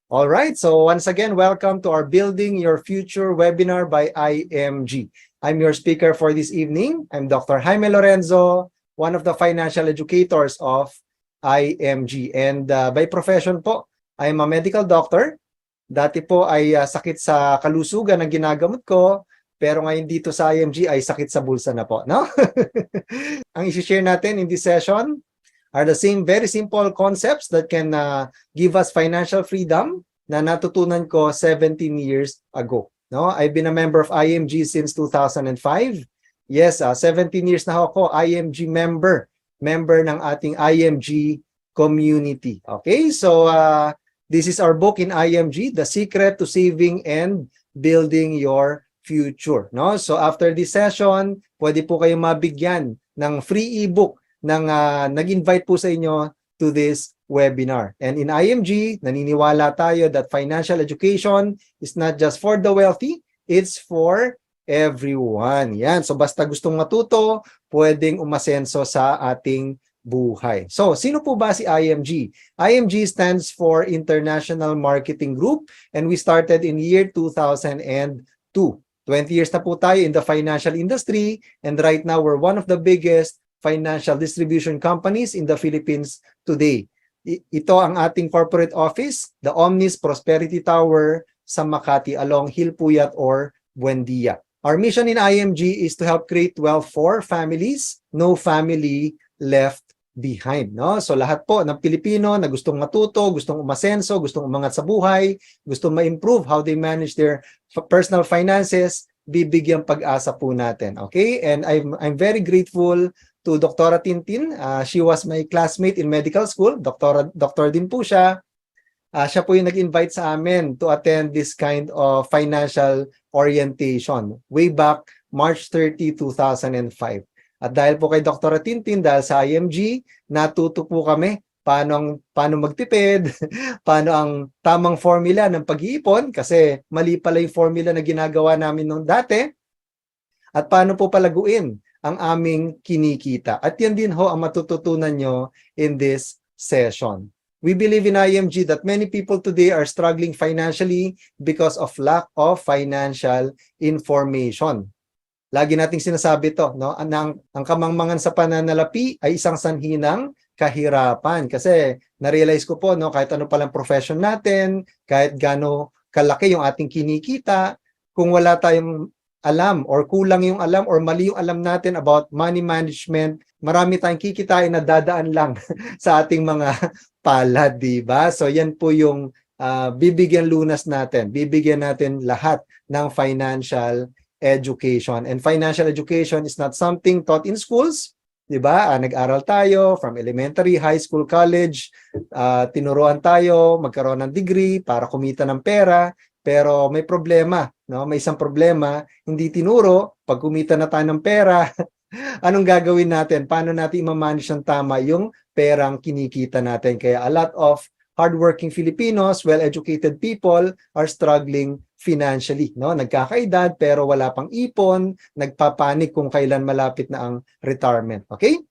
All right, so once again, welcome to our Building Your Future webinar by IMG. I'm your speaker for this evening. I'm Dr. Jaime Lorenzo, one of the financial educators of IMG. And by profession po, I'm a medical doctor. Dati po ay sakit sa kalusugan ang ginagamot ko, pero ngayon dito sa IMG ay sakit sa bulsa na po, no? Ang isi-share natin in this session are the same very simple concepts that can give us financial freedom na natutunan ko 17 years ago. No, I've been a member of IMG since 2005. Yes, 17 years na ako IMG member ng ating IMG community. Okay, so this is our book in IMG, The Secret to Saving and Building Your Future. No, so after this session, pwede po kayong mabigyan ng free ebook ng nag-invite po sa inyo to this webinar. And in IMG, naniniwala tayo that financial education is not just for the wealthy, it's for everyone. Yan. So basta gustong matuto, pwedeng umasenso sa ating buhay. So sino po ba si IMG? IMG stands for International Marketing Group and we started in year 2002. 20 years na po tayo in the financial industry and right now we're one of the biggest financial distribution companies in the Philippines today. Ito ang ating corporate office, the Omnis Prosperity Tower sa Makati along Hilpuyat or Buendia. Our mission in IMG is to help create wealth for families, no family left behind. No? So lahat po ng Pilipino na gustong matuto, gustong umasenso, gustong umangat sa buhay, gustong ma-improve how they manage their personal finances, bibigyan pag-asa po natin. Okay? And I'm very grateful to Dr. Tintin. She was my classmate in medical school. Doctor din po siya. Siya po yung nag-invite sa amin to attend this kind of financial orientation way back March 30, 2005. At dahil po kay Dr. Tintin, dahil sa IMG, natuto po kami paano magtipid, paano ang tamang formula ng pag-iipon, kasi mali pala yung formula na ginagawa namin nung dati, at paano po palaguin ang aming kinikita. At yan din ho ang matututunan nyo in this session. We believe in IMG that many people today are struggling financially because of lack of financial information. Lagi nating sinasabi to, no? Ang kamangmangan sa pananalapi ay isang sanhi ng kahirapan. Kasi na-realize ko po, no, kahit ano palang profession natin, kahit gaano kalaki yung ating kinikita, kung wala tayong alam or kulang yung alam or mali yung alam natin about money management, marami tayong kikitain na dadaan lang sa ating mga palad, di ba? So yan po yung bibigyan lunas natin. Bibigyan natin lahat ng financial education. And financial education is not something taught in schools, di ba? Nag-aral tayo from elementary, high school, college, tinuruan tayo magkaroon ng degree para kumita ng pera. Pero may problema, no? May isang problema, hindi tinuro, pag kumita na tayo ng pera, anong gagawin natin? Paano natin i-manage ng tama yung perang kinikita natin? Kaya a lot of hardworking Filipinos, well-educated people are struggling financially, no? Nagkakaedad pero wala pang ipon, nagpapanik kung kailan malapit na ang retirement. Okay?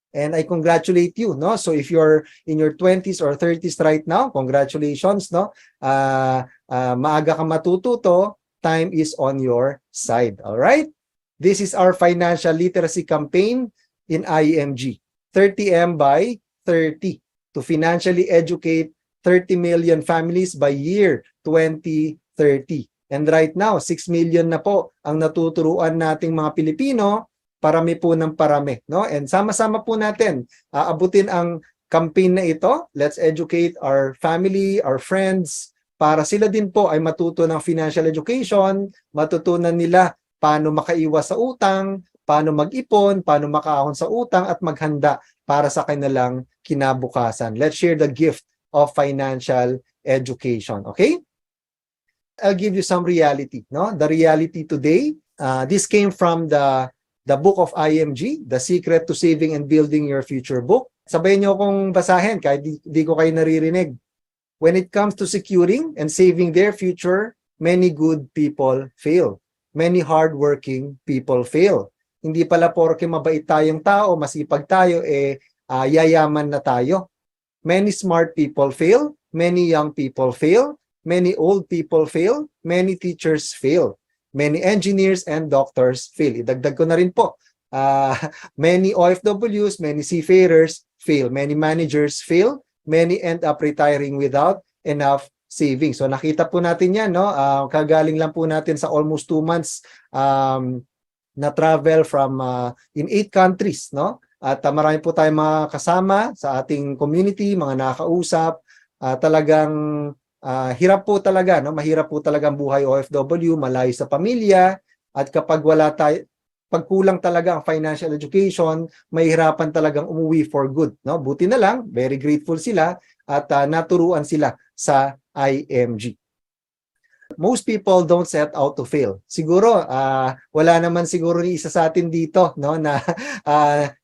And I congratulate you, no? So if you're in your 20s or 30s right now, congratulations, no? Maaga ka matututo, time is on your side, all right? This is our financial literacy campaign in IMG, 30M by 30, to financially educate 30 million families by year 2030. And right now, 6 million na po ang natuturuan nating mga Pilipino, parami po ng parami, no? And sama-sama po natin aabutin ang campaign na ito. Let's educate our family, our friends, para sila din po ay matuto ng financial education, matutunan nila paano makaiwas sa utang, paano mag-ipon, paano makaahon sa utang at maghanda para sa kanilang kinabukasan. Let's share the gift of financial education, okay? I'll give you some reality, no? The reality today, this came from the book of IMG, The Secret to Saving and Building Your Future book. Sabayan niyo akong basahin kahit di ko kayo naririnig. When it comes to securing and saving their future, many good people fail. Many hardworking people fail. Hindi pala porke mabait tayong tao, masipag tayo, yayaman na tayo. Many smart people fail. many young people fail, many old people fail, many teachers fail, many engineers and doctors fail. Idagdag ko na rin po, many OFWs, many seafarers fail, many managers fail, many end up retiring without enough savings. So nakita po natin yan, no? Kagaling lang po natin sa almost 2 months na travel from in 8 countries, no? At marami po tayong mga kasama sa ating community, mga nakakausap. Talagang hirap po talaga, no? Mahirap po talaga ang buhay OFW, malayo sa pamilya, at kapag wala tayo, pag kulang talaga ang financial education, mahihirapan talagang umuwi for good, no? Buti na lang, very grateful sila at naturuan sila sa IMG. Most people don't set out to fail. Siguro, wala naman siguro ni isa sa atin dito, no, na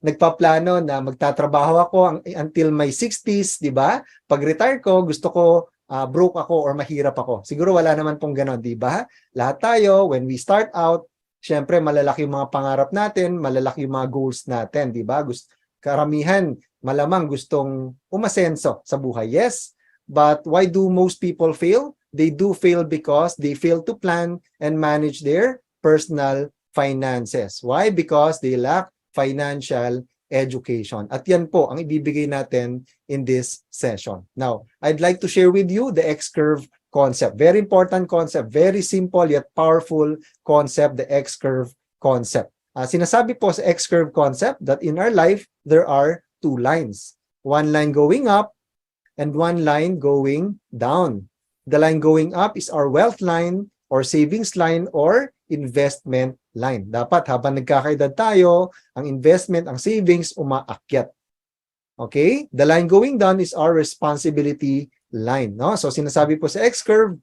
nagpaplano na magtatrabaho ako until my 60s, di ba? Pag retire ko, gusto ko broke ako or mahirap ako. Siguro wala naman pong ganon, di ba? Lahat tayo, when we start out, syempre malalaki yung mga pangarap natin, malalaki yung mga goals natin, di ba? Karamihan, malamang gustong umasenso sa buhay. Yes, but why do most people fail? They do fail because they fail to plan and manage their personal finances. Why? Because they lack financial education. At yan po ang ibibigay natin in this session. Now, I'd like to share with you the X-curve concept. Very important concept, very simple yet powerful concept, the X-curve concept. Sinasabi po sa X-curve concept that in our life, there are 2 lines. One line going up and one line going down. The line going up is our wealth line or savings line or investment line. Dapat habang nagkakaedad tayo, ang investment, ang savings, umaakyat. Okay? The line going down is our responsibility line. No? So sinasabi po sa X-curve,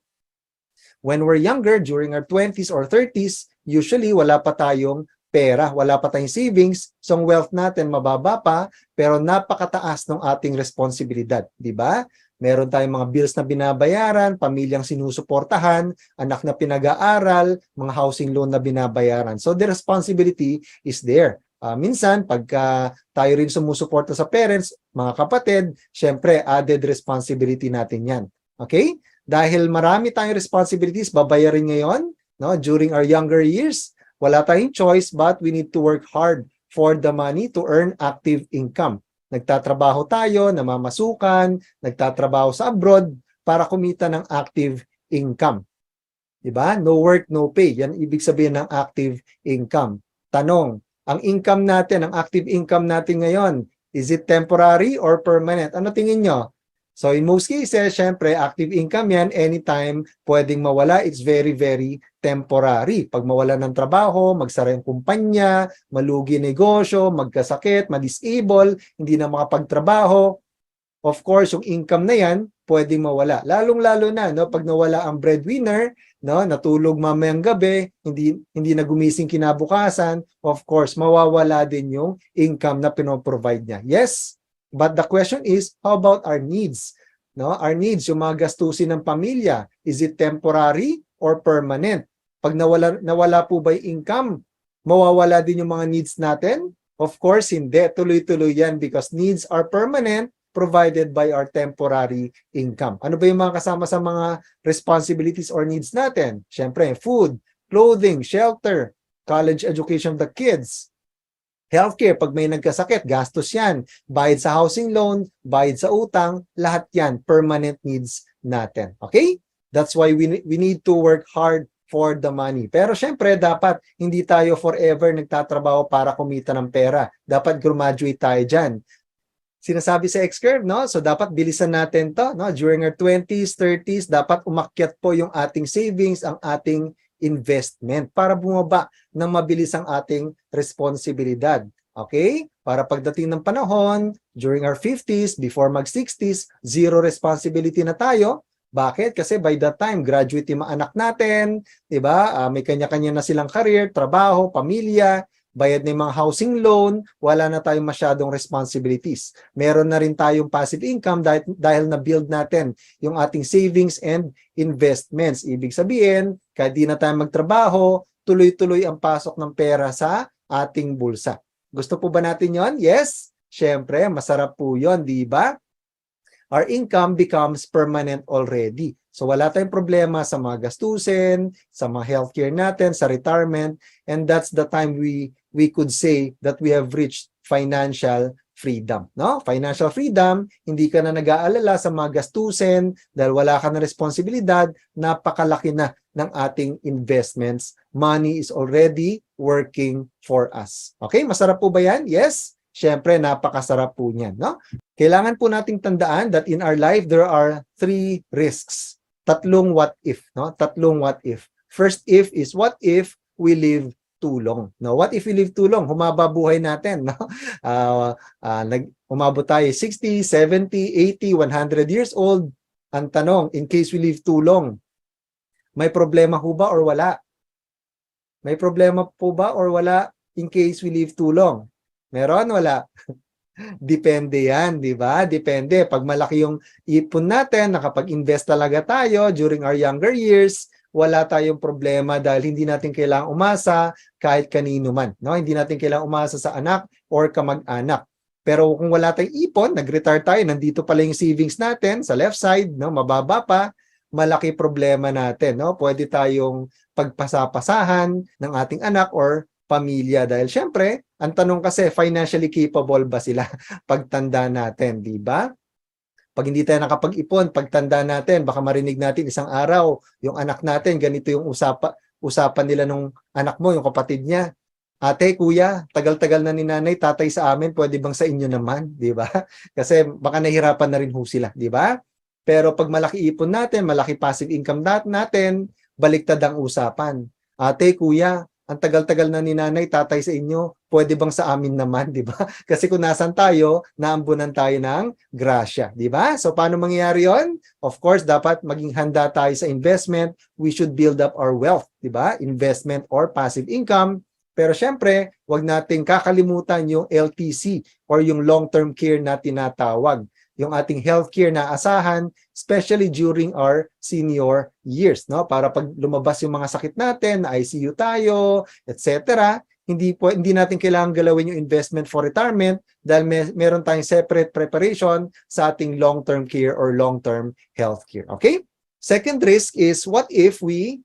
when we're younger, during our 20s or 30s, usually wala pa tayong pera, wala pa tayong savings, so ang wealth natin mababa pa, pero napakataas ng ating responsibilidad. Di ba? Meron tayong mga bills na binabayaran, pamilyang sinusuportahan, anak na pinag-aaral, mga housing loan na binabayaran. So the responsibility is there. Minsan, pagka tayo rin sumusuporta sa parents, mga kapatid, syempre, added responsibility natin yan. Okay? Dahil marami tayong responsibilities, babayarin ngayon, no? During our younger years, wala tayong choice but we need to work hard for the money to earn active income. Nagtatrabaho tayo, namamasukan, nagtatrabaho sa abroad para kumita ng active income. Diba? No work, no pay. Yan ibig sabihin ng active income. Tanong, ang income natin, ang active income natin ngayon, is it temporary or permanent? Ano tingin nyo? So in most cases, syempre, active income yan, anytime pwedeng mawala, it's very, very temporary. Pag mawala ng trabaho, magsara yung kumpanya, malugi negosyo, magkasakit, ma-disable, hindi na makapagtrabaho, of course, yung income na yan, pwedeng mawala. Lalong-lalo na, no, pag nawala ang breadwinner, no, natulog mamayang gabi, hindi na gumising kinabukasan, of course, mawawala din yung income na pinoprovide niya. Yes, but the question is, how about our needs? No, our needs, yung mga gastusin ng pamilya, is it temporary or permanent? Pag nawala po ba yung income, mawawala din yung mga needs natin? Of course, hindi. Tuloy-tuloy yan because needs are permanent provided by our temporary income. Ano ba yung mga kasama sa mga responsibilities or needs natin? Siyempre, food, clothing, shelter, college education of the kids, healthcare, pag may nagkasakit, gastos yan. Bayad sa housing loan, bayad sa utang, lahat yan, permanent needs natin. Okay? That's why we need to work hard for the money. Pero syempre, dapat hindi tayo forever nagtatrabaho para kumita ng pera. Dapat graduate tayo dyan. Sinasabi sa X-curve, no? So dapat bilisan natin to, no? During our 20s, 30s, dapat umakyat po yung ating savings, ang ating investment para bumaba ng mabilis ang ating responsibilidad. Okay? Para pagdating ng panahon, during our 50s, before mag-60s, zero responsibility na tayo. Bakit? Kasi by that time, graduate yung mga anak natin, diba? May kanya-kanya na silang career, trabaho, pamilya, bayad na yung mga housing loan, wala na tayong masyadong responsibilities. Meron na rin tayong passive income dahil na-build natin yung ating savings and investments. Ibig sabihin, kahit di na tayo magtrabaho, tuloy-tuloy ang pasok ng pera sa ating bulsa. Gusto po ba natin yon? Yes? Siyempre, masarap po yon, di ba? our income becomes permanent already. So wala tayong problema sa mga gastusin, sa mga healthcare natin, sa retirement, and that's the time we could say that we have reached financial freedom, no? Financial freedom, hindi ka na nag-aalala sa mga gastusin dahil wala ka na responsibilidad, napakalaki na ng ating investments. Money is already working for us. Okay, masarap po ba yan? Yes? Siyempre, napakasarap po niyan, no? Kailangan po nating tandaan that in our life, there are 3 risks. Tatlong what if, no? Tatlong what if. First if is what if we live too long. No, what if we live too long? Humaba buhay natin, no? Umabot tayo 60, 70, 80, 100 years old. Ang tanong, in case we live too long, may problema po ba or wala? May problema po ba or wala in case we live too long? Meron, wala? Depende yan, di ba? Depende. Pag malaki yung ipon natin, nakapag-invest talaga tayo during our younger years, wala tayong problema dahil hindi natin kailangang umasa kahit kanino man. No? Hindi natin kailangang umasa sa anak or kamag-anak. Pero kung wala tayong ipon, nag-retire tayo, nandito pala yung savings natin sa left side, no? Mababa pa, malaki problema natin. No? Pwede tayong pagpasapasahan ng ating anak or pamilya dahil syempre, ang tanong kasi financially capable ba sila pagtanda natin, di ba? Pag hindi tayo nakapag-ipon, pagtanda natin, baka marinig natin isang araw, yung anak natin, ganito yung usapan nila nung anak mo, yung kapatid niya. Ate, kuya, tagal-tagal na ni nanay, tatay sa amin, pwede bang sa inyo naman, di ba? Kasi baka nahirapan na rin ho sila, di ba? Pero pag malaki ipon natin, malaki passive income natin, baliktad ang usapan. Ate, kuya, ang tagal-tagal na ni nanay, tatay sa inyo, pwede bang sa amin naman, di ba? Kasi kung nasan tayo, naambunan tayo ng grasya, di ba? So, paano mangyayari yon? Of course, dapat maging handa tayo sa investment. We should build up our wealth, di ba? Investment or passive income. Pero syempre, wag nating kakalimutan yung LTC or yung long-term care na tinatawag. Yung ating healthcare na asahan, especially during our senior years, no? Para pag lumabas yung mga sakit natin, na ICU tayo, etc., hindi natin kailangan galawin yung investment for retirement dahil meron tayong separate preparation sa ating long-term care or long-term healthcare. Okay? Second risk is what if we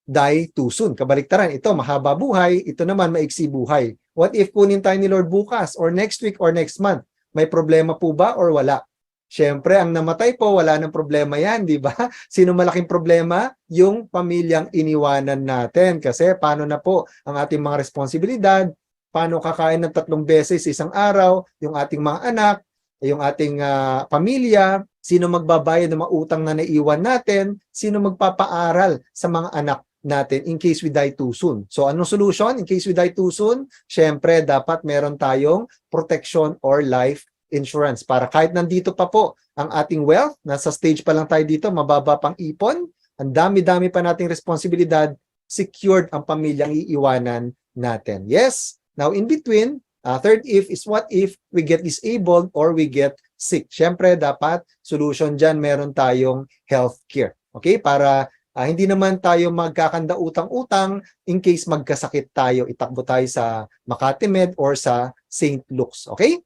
die too soon? Kabaliktaran, ito mahaba buhay, ito naman maiksi buhay. What if kunin tayo ni Lord bukas or next week or next month? May problema po ba or wala? Siyempre, ang namatay po, wala nang problema yan, di ba? Sino malaking problema? Yung pamilyang iniwanan natin. Kasi paano na po ang ating mga responsibilidad? Paano kakain ng 3 beses isang araw? Yung ating mga anak, yung ating pamilya, sino magbabayad ng mga utang na naiwan natin? Sino magpapaaral sa mga anak natin in case we die too soon? So, anong solution in case we die too soon? Siyempre, dapat meron tayong protection or life insurance para kahit nandito pa po ang ating wealth, nasa stage pa lang tayo dito, mababa pang ipon, ang dami-dami pa nating responsibilidad, secured ang pamilyang iiwanan natin. Yes, now in between, third if is what if we get disabled or we get sick. Siyempre, dapat solution dyan, meron tayong healthcare. Okay, para hindi naman tayo magkakanda utang-utang in case magkasakit tayo, itakbo tayo sa Makati Med or sa St. Luke's. Okay?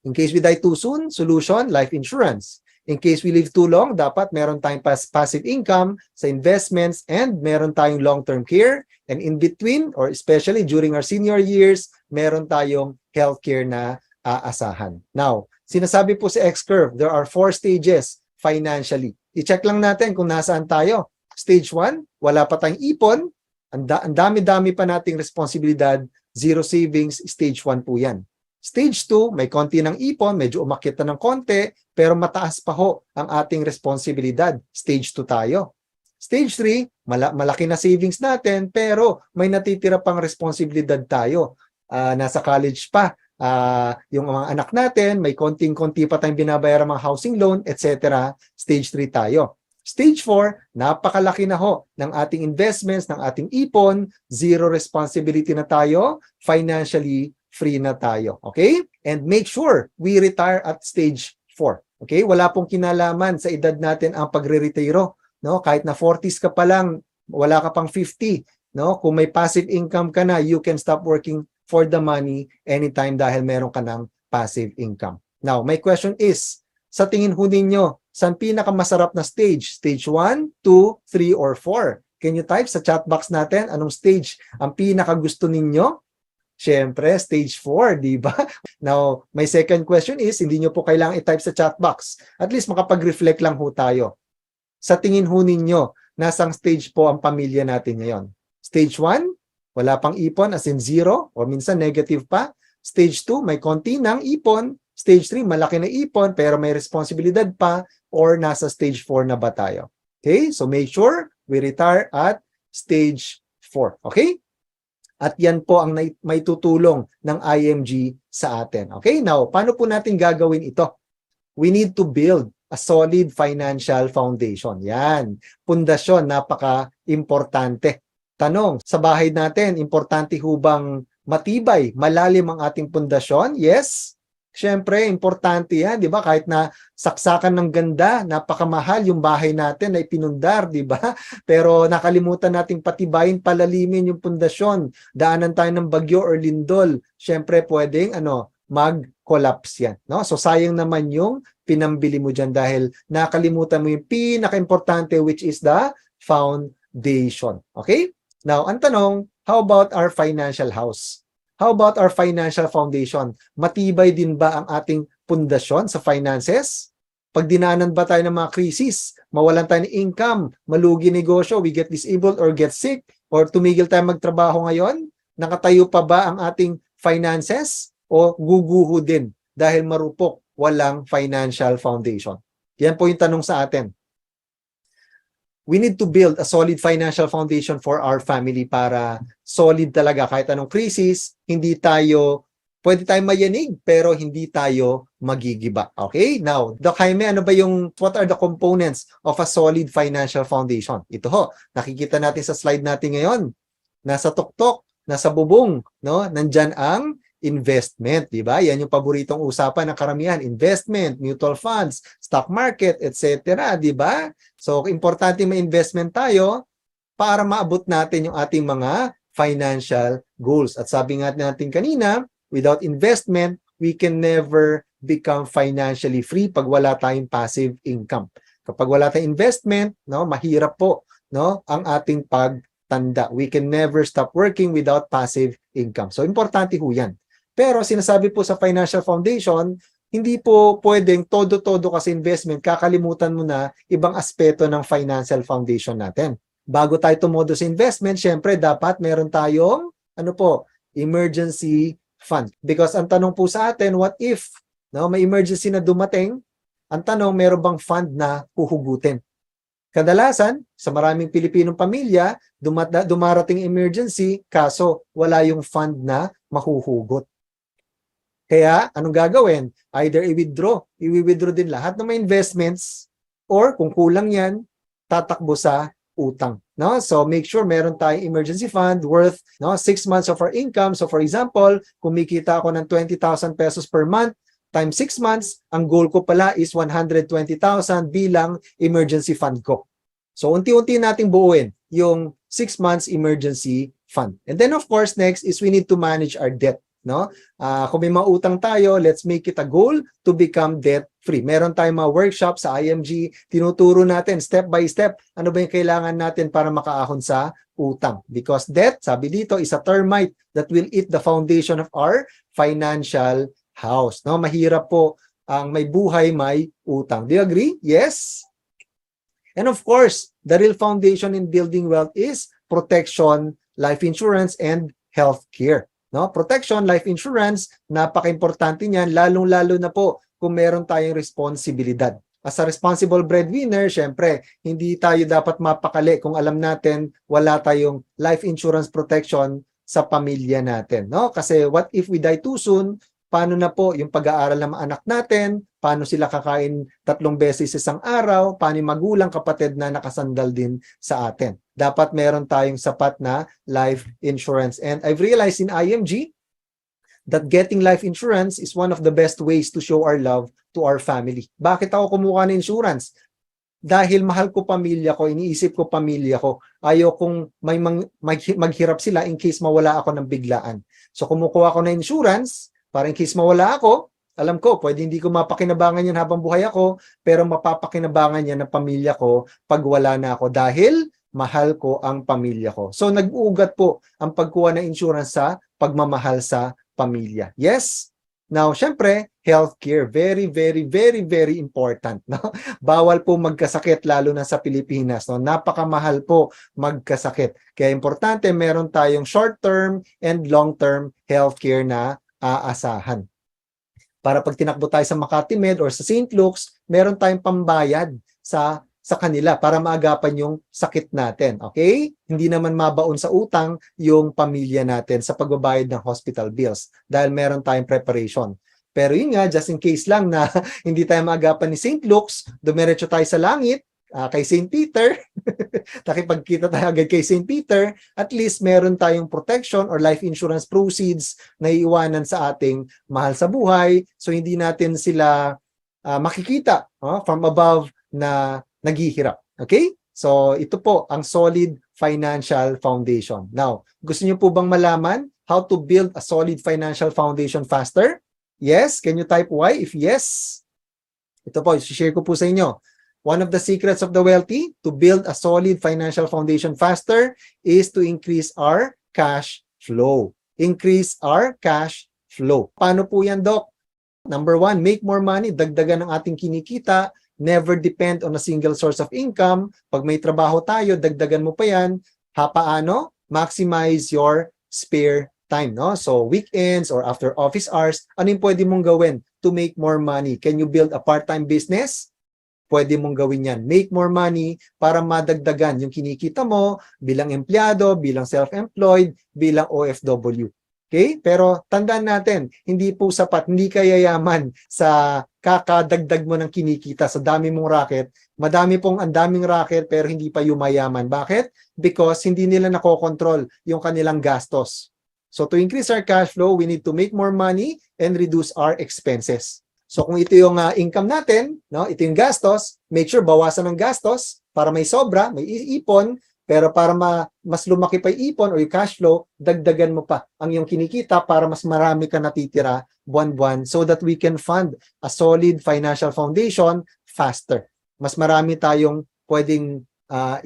In case we die too soon, solution, life insurance. In case we live too long, dapat meron tayong passive income sa investments and meron tayong long-term care. And in between, or especially during our senior years, meron tayong healthcare na aasahan. Now, sinasabi po sa X-Curve, there are 4 stages financially. I-check lang natin kung nasaan tayo. Stage 1, wala pa tayong ipon. Ang dami-dami pa nating responsibilidad, zero savings, stage 1 po yan. Stage 2, may konti ng ipon, medyo umakyat na ng konti, pero mataas pa ho ang ating responsibilidad. Stage 2 tayo. Stage 3, malaki na savings natin, pero may natitira pang responsibilidad tayo. Nasa college pa, yung mga anak natin, may konting-konti pa tayong binabayaran mga housing loan, etc. Stage 3 tayo. Stage 4, napakalaki na ho ng ating investments, ng ating ipon, zero responsibility na tayo, financially free na tayo. Okay? And make sure we retire at stage 4. Okay? Wala pong kinalaman sa edad natin ang pagre-retiro. No? Kahit na 40s ka pa lang, wala ka pang 50. No? Kung may passive income ka na, you can stop working for the money anytime dahil meron ka ng passive income. Now, my question is, Sa tingin ho ninyo, saan pinakamasarap na stage? Stage 1, 2, 3, or 4? Can you type sa chat box natin anong stage ang pinakagusto ninyo? Siyempre, stage 4, di ba? Now, my second question is, hindi nyo po kailangang i-type sa chat box. At least makapag-reflect lang ho tayo. Sa tingin ho ninyo, nasang stage po ang pamilya natin ngayon? Stage 1, wala pang ipon as in 0 o minsan negative pa. Stage 2, may konti ng ipon. Stage 3, malaki na ipon pero may responsibilidad pa, or nasa stage 4 na ba tayo? Okay? So make sure we retire at stage 4. Okay? At yan po ang may tutulong ng IMG sa atin. Okay? Now, paano po natin gagawin ito? We need to build a solid financial foundation. Yan. Pundasyon, napaka-importante. Tanong, sa bahay natin, importante ho bang matibay, malalim ang ating pundasyon? Yes. Siyempre, importante yan, di ba? Kahit na saksakan ng ganda, napakamahal yung bahay natin na ipinundar, di ba? Pero nakalimutan nating patibayin, palalimin yung pundasyon. Daanan tayo ng bagyo or lindol. Siyempre, pwedeng mag-collapse yan. No? So, sayang naman yung pinambili mo dyan dahil nakalimutan mo yung pinaka-importante, which is the foundation. Okay? Now, ang tanong, how about our financial house? How about our financial foundation? Matibay din ba ang ating pundasyon sa finances? Pag dinaanan ba tayo ng mga krisis, mawalan tayo ng income, malugi negosyo, we get disabled or get sick, or tumigil tayo magtrabaho ngayon, nakatayo pa ba ang ating finances o guguho din dahil marupok, walang financial foundation? Yan po yung tanong sa atin. We need to build a solid financial foundation for our family para solid talaga kahit anong krisis, pwede tayong mayanig pero hindi tayo magigiba. Okay? Now, Doc Jaime, what are the components of a solid financial foundation? Ito ho, nakikita natin sa slide natin ngayon. Nasa tuktok, nasa bubong, no? Nandyan ang investment, di ba? Yan yung paboritong usapan ng karamihan, investment, mutual funds, stock market, etc., di ba? So, importante may investment tayo para maabot natin yung ating mga financial goals. At sabi nga natin kanina, without investment, we can never become financially free pag wala tayong passive income. Kapag wala tayong investment, no, mahirap po, no, ang ating pagtanda. We can never stop working without passive income. So, importante ho yan. Pero sinasabi po sa financial foundation, hindi po pwedeng todo-todo kasi investment, kakalimutan mo na ibang aspeto ng financial foundation natin. Bago tayo tumodo sa investment, syempre dapat meron tayong emergency fund. Because ang tanong po sa atin, what if may emergency na dumating? Ang tanong, meron bang fund na huhugutin? Kadalasan, sa maraming Pilipinong pamilya, dumarating emergency, kaso wala yung fund na mahuhugot. Kaya, anong gagawin? Either i-withdraw din lahat ng mga investments, or kung kulang yan, tatakbo sa utang. No? So, make sure meron tayong emergency fund worth 6 months of our income. So, for example, kumikita ako ng 20,000 pesos per month, times 6 months, ang goal ko pala is 120,000 bilang emergency fund ko. So, unti-unti nating buuin yung 6 months emergency fund. And then, of course, next is we need to manage our debt. No? Kung may mautang tayo, let's make it a goal to become debt-free. Meron tayong mga workshop sa IMG, tinuturo natin step by step ano ba yung kailangan natin para makaahon sa utang. Because debt, sabi dito, is a termite that will eat the foundation of our financial house. No? Mahirap po ang may buhay, may utang. Do you agree? Yes? And of course, the real foundation in building wealth is protection, life insurance, and healthcare. No? Protection, life insurance, napaka-importante niyan, lalong-lalo na po kung meron tayong responsibilidad. As a responsible breadwinner, syempre, hindi tayo dapat mapakali kung alam natin wala tayong life insurance protection sa pamilya natin. No? Kasi what if we die too soon? Paano na po yung pag-aaral ng mga anak natin? Paano sila kakain 3 beses isang araw? Paano yung magulang, kapatid na nakasandal din sa atin? Dapat meron tayong sapat na life insurance. And I've realized in IMG that getting life insurance is one of the best ways to show our love to our family. Bakit ako kumuha ng insurance? Dahil mahal ko pamilya ko, iniisip ko pamilya ko. Ayaw kong maghirap sila in case mawala ako ng biglaan. So kumukuha ako ng insurance, para in case mawala ako, Alam ko, pwede hindi ko mapakinabangan yan habang buhay ako, pero mapapakinabangan yan ng pamilya ko pag wala na ako dahil mahal ko ang pamilya ko. So nag-uugat po ang pagkuha ng insurance sa pagmamahal sa pamilya. Yes? Now, syempre, healthcare, very, very, very, very important. No? Bawal po magkasakit, lalo na sa Pilipinas. No? Napakamahal po magkasakit. Kaya importante, meron tayong short-term and long-term healthcare na aasahan. Para pag tinakbo tayo sa Makati Med or sa St. Luke's, meron tayong pambayad sa kanila para maagapan yung sakit natin. Okay? Hindi naman mabaon sa utang yung pamilya natin sa pagbabayad ng hospital bills dahil meron tayong preparation. Pero yun nga, just in case lang na hindi tayo maagapan ni St. Luke's, dumiretso tayo sa langit, kay St. Peter, nakipagkita tayo agad kay St. Peter, at least meron tayong protection or life insurance proceeds na iiwanan sa ating mahal sa buhay. So hindi natin sila makikita from above na naghihirap. Okay? So, ito po ang solid financial foundation. Now, gusto niyo po bang malaman how to build a solid financial foundation faster? Yes? Can you type Y if yes? Ito po, share ko po sa inyo. One of the secrets of the wealthy to build a solid financial foundation faster is to increase our cash flow. Increase our cash flow. Paano po yan, Doc? Number one, make more money. Dagdagan ang ating kinikita. Never depend on a single source of income. Pag may trabaho tayo, dagdagan mo pa yan. Paano? Maximize your spare time. No? So, weekends or after office hours, ano yung pwede mong gawin to make more money? Can you build a part-time business? Pwede mong gawin yan. Make more money para madagdagan yung kinikita mo bilang empleyado, bilang self-employed, bilang OFW. Okay? Pero tandaan natin, hindi po sapat, hindi ka yayaman sa kakadagdag mo ng kinikita sa dami mong racket. Ang daming racket pero hindi pa yumayaman. Bakit? Because hindi nila nakokontrol yung kanilang gastos. So to increase our cash flow, we need to make more money and reduce our expenses. So kung ito yung income natin, no, ito yung gastos, make sure bawasan ng gastos para may sobra, may ipon. Pero para mas lumaki pa yung ipon o yung cash flow, dagdagan mo pa ang iyong kinikita para mas marami ka natitira buwan-buwan so that we can fund a solid financial foundation faster. Mas marami tayong pwedeng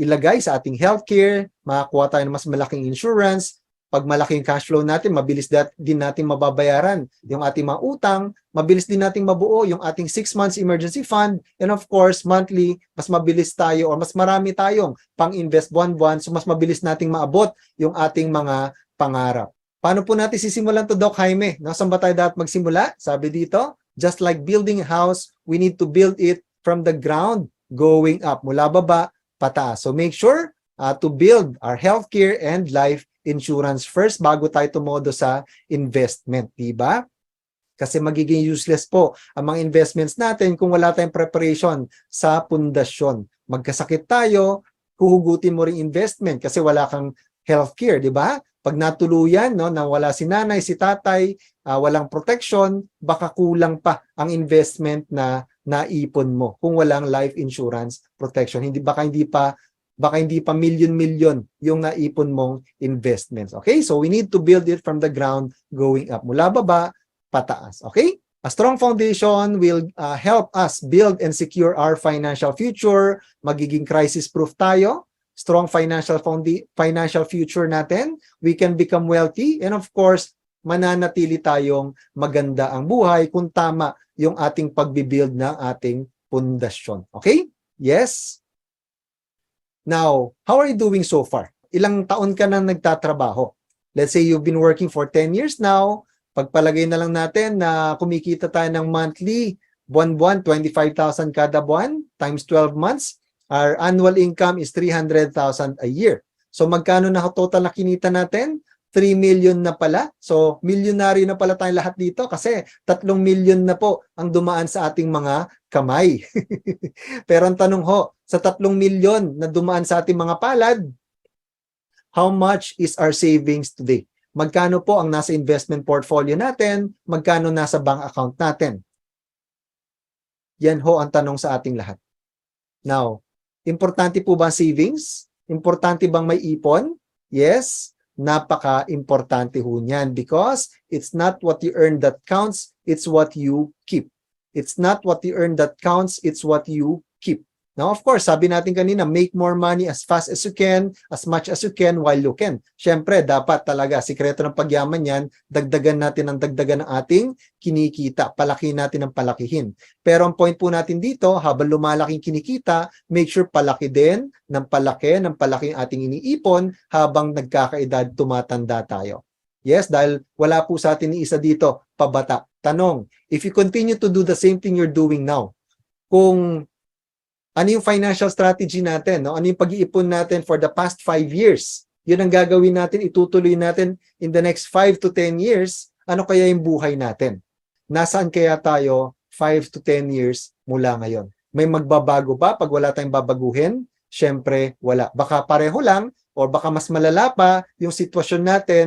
ilagay sa ating healthcare, makakuha tayo ng mas malaking insurance. Pag malaki yung cash flow natin, mabilis din natin mababayaran yung ating mga utang, mabilis din natin mabuo yung ating 6 months emergency fund, and of course, monthly, mas mabilis tayo or mas marami tayong pang-invest buwan-buwan, so mas mabilis nating maabot yung ating mga pangarap. Paano po natin sisimulan to, Doc Jaime? Saan ba tayo dapat magsimula? Sabi dito, just like building a house, we need to build it from the ground, going up, mula baba, pataas. So make sure to build our healthcare and life insurance first bago tayo tumodo sa investment, diba? Kasi magiging useless po ang mga investments natin kung wala tayong preparation sa pundasyon. Magkasakit tayo, huhugutin mo ring investment kasi wala kang healthcare, diba? Pag natuluyan, no, na wala si nanay, si tatay, walang protection, baka kulang pa ang investment na naipon mo kung walang life insurance protection. Baka hindi pa milyon-milyon yung naipon mong investments. Okay? So we need to build it from the ground going up. Mula baba, pataas. Okay? A strong foundation will help us build and secure our financial future. Magiging crisis-proof tayo. Strong financial future natin. We can become wealthy. And of course, mananatili tayong maganda ang buhay kung tama yung ating pagbibuild ng ating pundasyon. Okay? Yes? Now, how are you doing so far? Ilang taon ka na nagtatrabaho? Let's say you've been working for 10 years now. Pagpalagay na lang natin na kumikita tayo ng monthly, buwan-buwan, 25,000 kada buwan, times 12 months. Our annual income is 300,000 a year. So magkano na total na kinita natin? 3 million na pala. So, milyonaryo na pala tayo lahat dito kasi 3 million na po ang dumaan sa ating mga kamay. Pero ang tanong ho, sa 3 million na dumaan sa ating mga palad, how much is our savings today? Magkano po ang nasa investment portfolio natin? Magkano nasa bank account natin? Yan ho ang tanong sa ating lahat. Now, importante po ba ang savings? Importante bang may ipon? Yes. napaka-importante ho niyan because it's not what you earn that counts, it's what you keep. It's not what you earn that counts, it's what you keep. Now, of course, sabi natin kanina, make more money as fast as you can, as much as you can while you can. Siyempre, dapat talaga, sikreto ng pagyaman yan, dagdagan natin ang dagdagan ng ating kinikita. Palaki natin ang palakihin. Pero ang point po natin dito, habang lumalaking kinikita, make sure palaki din ng palaki ang ating iniipon habang nagkakaedad tumatanda tayo. Yes, dahil wala po sa atin ni isa dito, pabata. Tanong, if you continue to do the same thing you're doing now, kung ano yung financial strategy natin, no? Ano yung pag-iipon natin for the past 5 years? Yun ang gagawin natin, itutuloy natin in the next 5 to 10 years. Ano kaya yung buhay natin? Nasaan kaya tayo 5 to 10 years mula ngayon? May magbabago ba pag wala tayong babaguhin? Siyempre, wala. Baka pareho lang o baka mas malala pa yung sitwasyon natin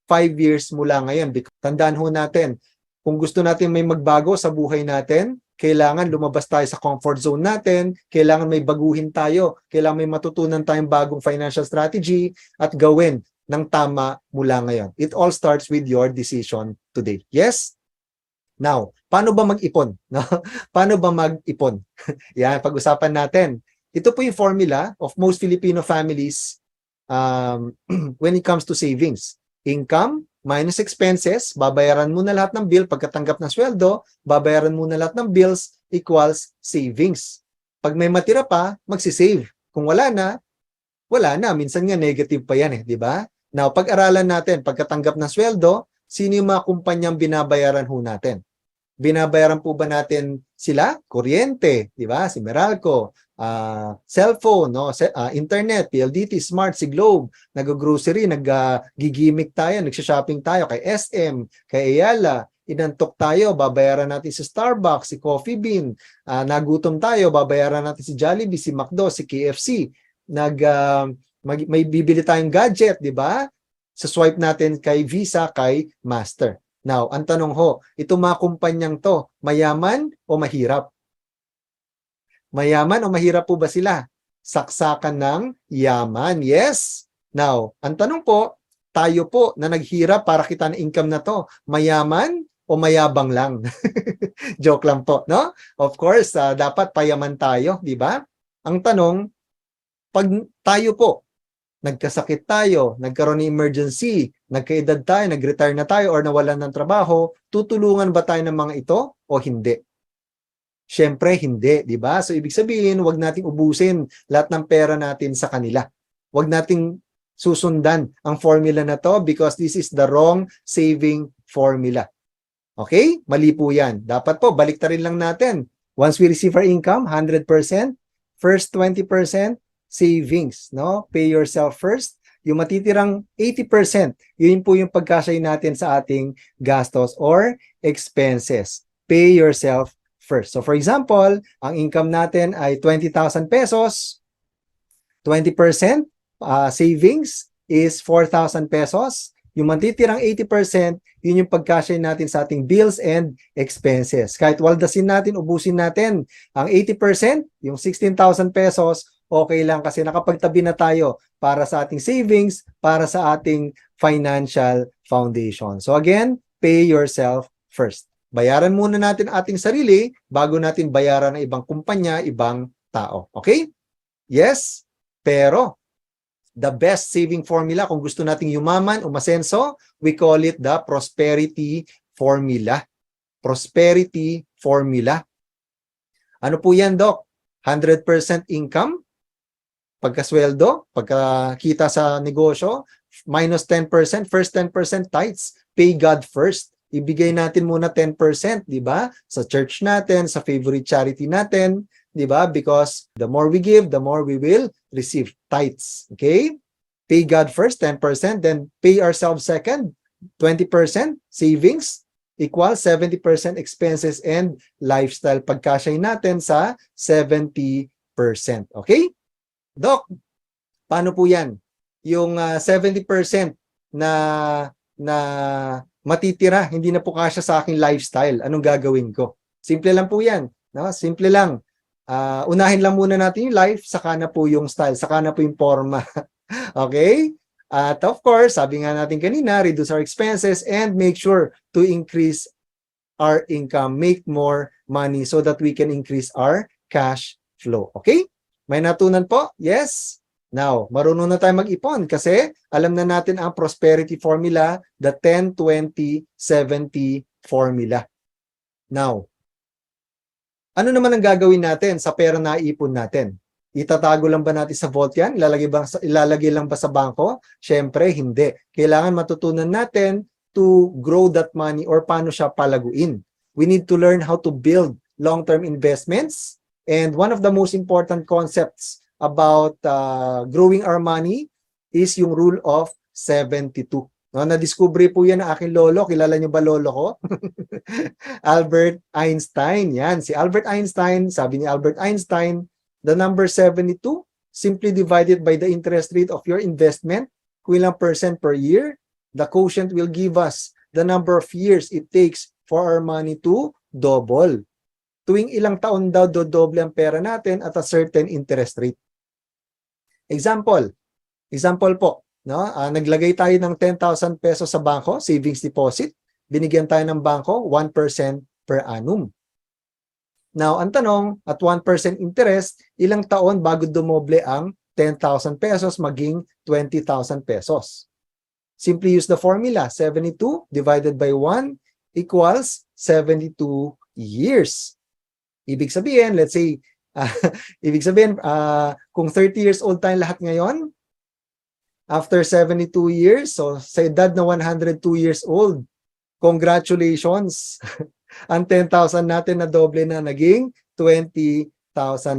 5 years mula ngayon. Tandaan ho natin, kung gusto natin may magbago sa buhay natin, kailangan lumabas tayo sa comfort zone natin, kailangan may baguhin tayo, kailangan may matutunan tayong bagong financial strategy at gawin ng tama mula ngayon. It all starts with your decision today. Yes? Now, paano ba mag-ipon? No? Paano ba mag-ipon? Yan, pag-usapan natin. Ito po yung formula of most Filipino families when it comes to savings. Income minus expenses, babayaran mo na lahat ng bill pagkatanggap ng sweldo, babayaran mo na lahat ng bills equals savings. Pag may matira pa, magsisave. Kung wala na, wala na. Minsan nga negative pa yan di ba? Now, pag-aralan natin, pagkatanggap ng sweldo, sino yung mga kumpanyang binabayaran ho natin? Binabayaran po ba natin sila? Kuryente, di ba? Si Meralco, cellphone, no? Internet, PLDT, Smart, si Globe, nag-grocery, nag-gigimik tayo, nagsha-shopping tayo kay SM, kay Ayala, inantok tayo, babayaran natin si Starbucks, si Coffee Bean, nagutom tayo, babayaran natin si Jollibee, si McDo, si KFC, may bibili tayong gadget, di ba? Sa swipe natin kay Visa, kay Master. Now, ang tanong ho, itong mga kumpanyang to, mayaman o mahirap? Mayaman o mahirap po ba sila? Saksakan ng yaman. Yes. Now, ang tanong po, tayo po na naghirap para kita ng income na to, mayaman o mayabang lang? Joke lang po, no? Of course, dapat payaman tayo, di ba? Ang tanong, pag tayo po, nagkasakit tayo, nagkaroon ng emergency, nagkaedad tayo, nag-retire na tayo or nawalan ng trabaho, tutulungan ba tayo ng mga ito o hindi? Siyempre, hindi, di ba? So, ibig sabihin, huwag nating ubusin lahat ng pera natin sa kanila. Huwag nating susundan ang formula na to because this is the wrong saving formula. Okay? Mali po yan. Dapat po, baliktarin lang natin. Once we receive our income, 100%, first 20%, savings, no? Pay yourself first. Yung matitirang 80%, yun po yung pagkasya natin sa ating gastos or expenses. Pay yourself first. So for example, ang income natin ay 20,000 pesos, 20% savings is 4,000 pesos. Yung matitirang 80%, yun yung pagkasya natin sa ating bills and expenses. Kahit waldasin natin, ubusin natin ang 80%, yung 16,000 pesos, okay lang kasi nakapagtabi na tayo para sa ating savings, para sa ating financial foundation. So again, pay yourself first. Bayaran muna natin ating sarili bago natin bayaran ng ibang kumpanya, ibang tao. Okay? Yes? Pero, the best saving formula, kung gusto nating yumaman, umasenso, we call it the prosperity formula. Prosperity formula. Ano po yan, Doc? 100% income? Pagkasweldo, pagkakita sa negosyo, minus 10%, first 10% tithes, pay God first. Ibigay natin muna 10%, di ba? Sa church natin, sa favorite charity natin, di ba? Because the more we give, the more we will receive tithes. Okay? Pay God first, 10%, then pay ourselves second, 20% savings, equals 70% expenses and lifestyle. Pagkasya natin sa 70%. Okay? Doc, paano po yan? Yung 70% na matitira, hindi na po kasya sa aking lifestyle. Anong gagawin ko? Simple lang po yan. No? Simple lang. Unahin lang muna natin yung life, saka na po yung style, saka na po yung forma. Okay? At of course, sabi nga natin kanina, reduce our expenses and make sure to increase our income, make more money so that we can increase our cash flow. Okay? May natunan po? Yes? Now, marunong na tayo mag-ipon kasi alam na natin ang prosperity formula, the 10-20-70 formula. Now, ano naman ang gagawin natin sa pera na ipon natin? Itatago lang ba natin sa vault yan? Ilalagay lang ba sa bangko? Siyempre, hindi. Kailangan matutunan natin to grow that money or paano siya palaguin. We need to learn how to build long-term investments. And one of the most important concepts about growing our money is yung rule of 72. No, na-discover po yan ng aking lolo. Kilala niyo ba lolo ko? Albert Einstein. Yan, si Albert Einstein, sabi ni Albert Einstein, the number 72 simply divided by the interest rate of your investment, kung ilang percent per year, the quotient will give us the number of years it takes for our money to double. Tuwing ilang taon daw dodoble ang pera natin at a certain interest rate. Example po, no? Naglagay tayo ng 10,000 pesos sa bangko, savings deposit, binigyan tayo ng bangko 1% per annum. Now, ang tanong, at 1% interest, ilang taon bago dumoble ang 10,000 pesos maging 20,000 pesos? Simply use the formula, 72 divided by 1 equals 72 years. Ibig sabihin, let's say, kung 30 years old tayong lahat ngayon, after 72 years, so sa edad na 102 years old, congratulations! Ang 10,000 natin na doble na naging 20,000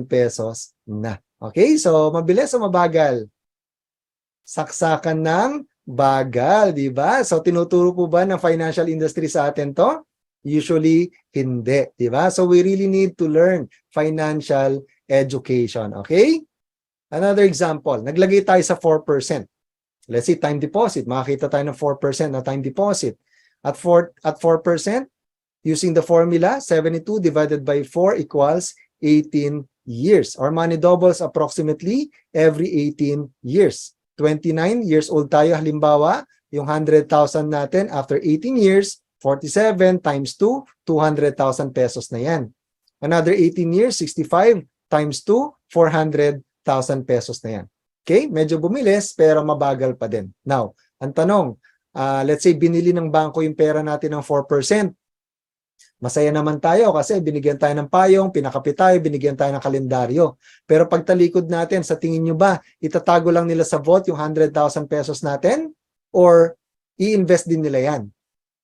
pesos na. Okay? So, mabilis o mabagal? Saksakan ng bagal, di ba? So, tinuturo po ba ng financial industry sa atin to? Usually, hindi, di ba? So, we really need to learn financial education. Okay? Another example, naglagay tayo sa 4%. Let's say time deposit. Makakita tayo ng 4% na time deposit. At 4%, using the formula, 72 divided by 4 equals 18 years. Our money doubles approximately every 18 years. 29 years old tayo, halimbawa, yung 100,000 natin after 18 years, 47 times 2, 200,000 pesos na yan. Another 18 years, 65 times 2, 400,000 pesos na yan. Okay? Medyo bumilis, pero mabagal pa din. Now, ang tanong, let's say binili ng bangko yung pera natin ng 4%. Masaya naman tayo kasi binigyan tayo ng payong, pinakapit tayo, binigyan tayo ng kalendaryo. Pero pagtalikod natin, sa tingin nyo ba, itatago lang nila sa vault yung 100,000 pesos natin? Or i-invest din nila yan?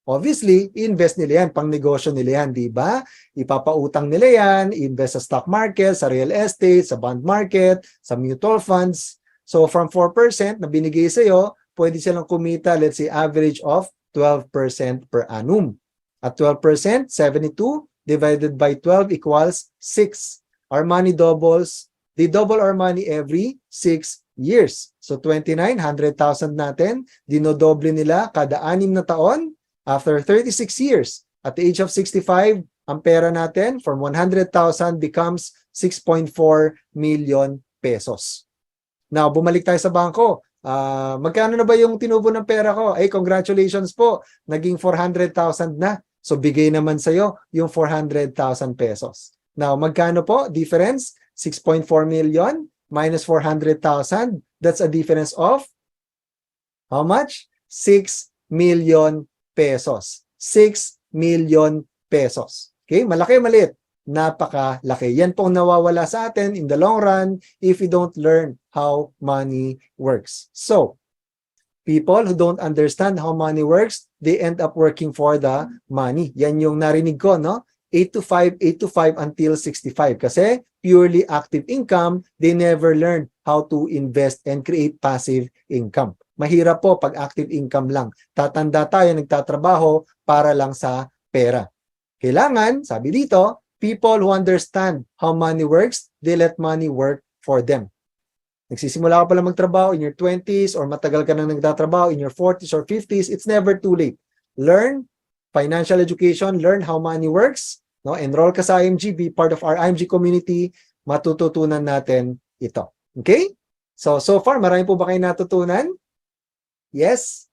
Obviously, i-invest nila yan, pang negosyo nila yan, di ba? Ipapautang nila yan, i-invest sa stock market, sa real estate, sa bond market, sa mutual funds. So from 4% na binigay sa'yo, pwede silang kumita, let's say, average of 12% per annum. At 12%, 72 divided by 12 equals 6. Our money doubles. They double our money every 6 years. So 29, 100,000 natin, dinodoble nila kada 6 na taon. After 36 years, at the age of 65, ang pera natin from 100,000 becomes 6.4 million pesos. Now, bumalik tayo sa bangko. Magkano na ba yung tinubo ng pera ko? Ay, congratulations po. Naging 400,000 na. So, bigay naman sa'yo yung 400,000 pesos. Now, magkano po? Difference? 6.4 million minus 400,000. That's a difference of how much? 6 million pesos. 6 million pesos. Okay? Malaki, maliit. Napakalaki. Yan pong nawawala sa atin in the long run if we don't learn how money works. So, people who don't understand how money works, they end up working for the money. Yan yung narinig ko, no? 8 to 5 until 65. Kasi purely active income, they never learn how to invest and create passive income. Mahirap po pag active income lang. Tatanda tayo, nagtatrabaho para lang sa pera. Kailangan, sabi dito, people who understand how money works, they let money work for them. Nagsisimula ka pala magtrabaho in your 20s or matagal ka nang nagtatrabaho in your 40s or 50s, it's never too late. Learn financial education, learn how money works, no? Enroll ka sa IMG, be part of our IMG community, matututunan natin ito. Okay? So far, marami po ba kayo natutunan? Yes?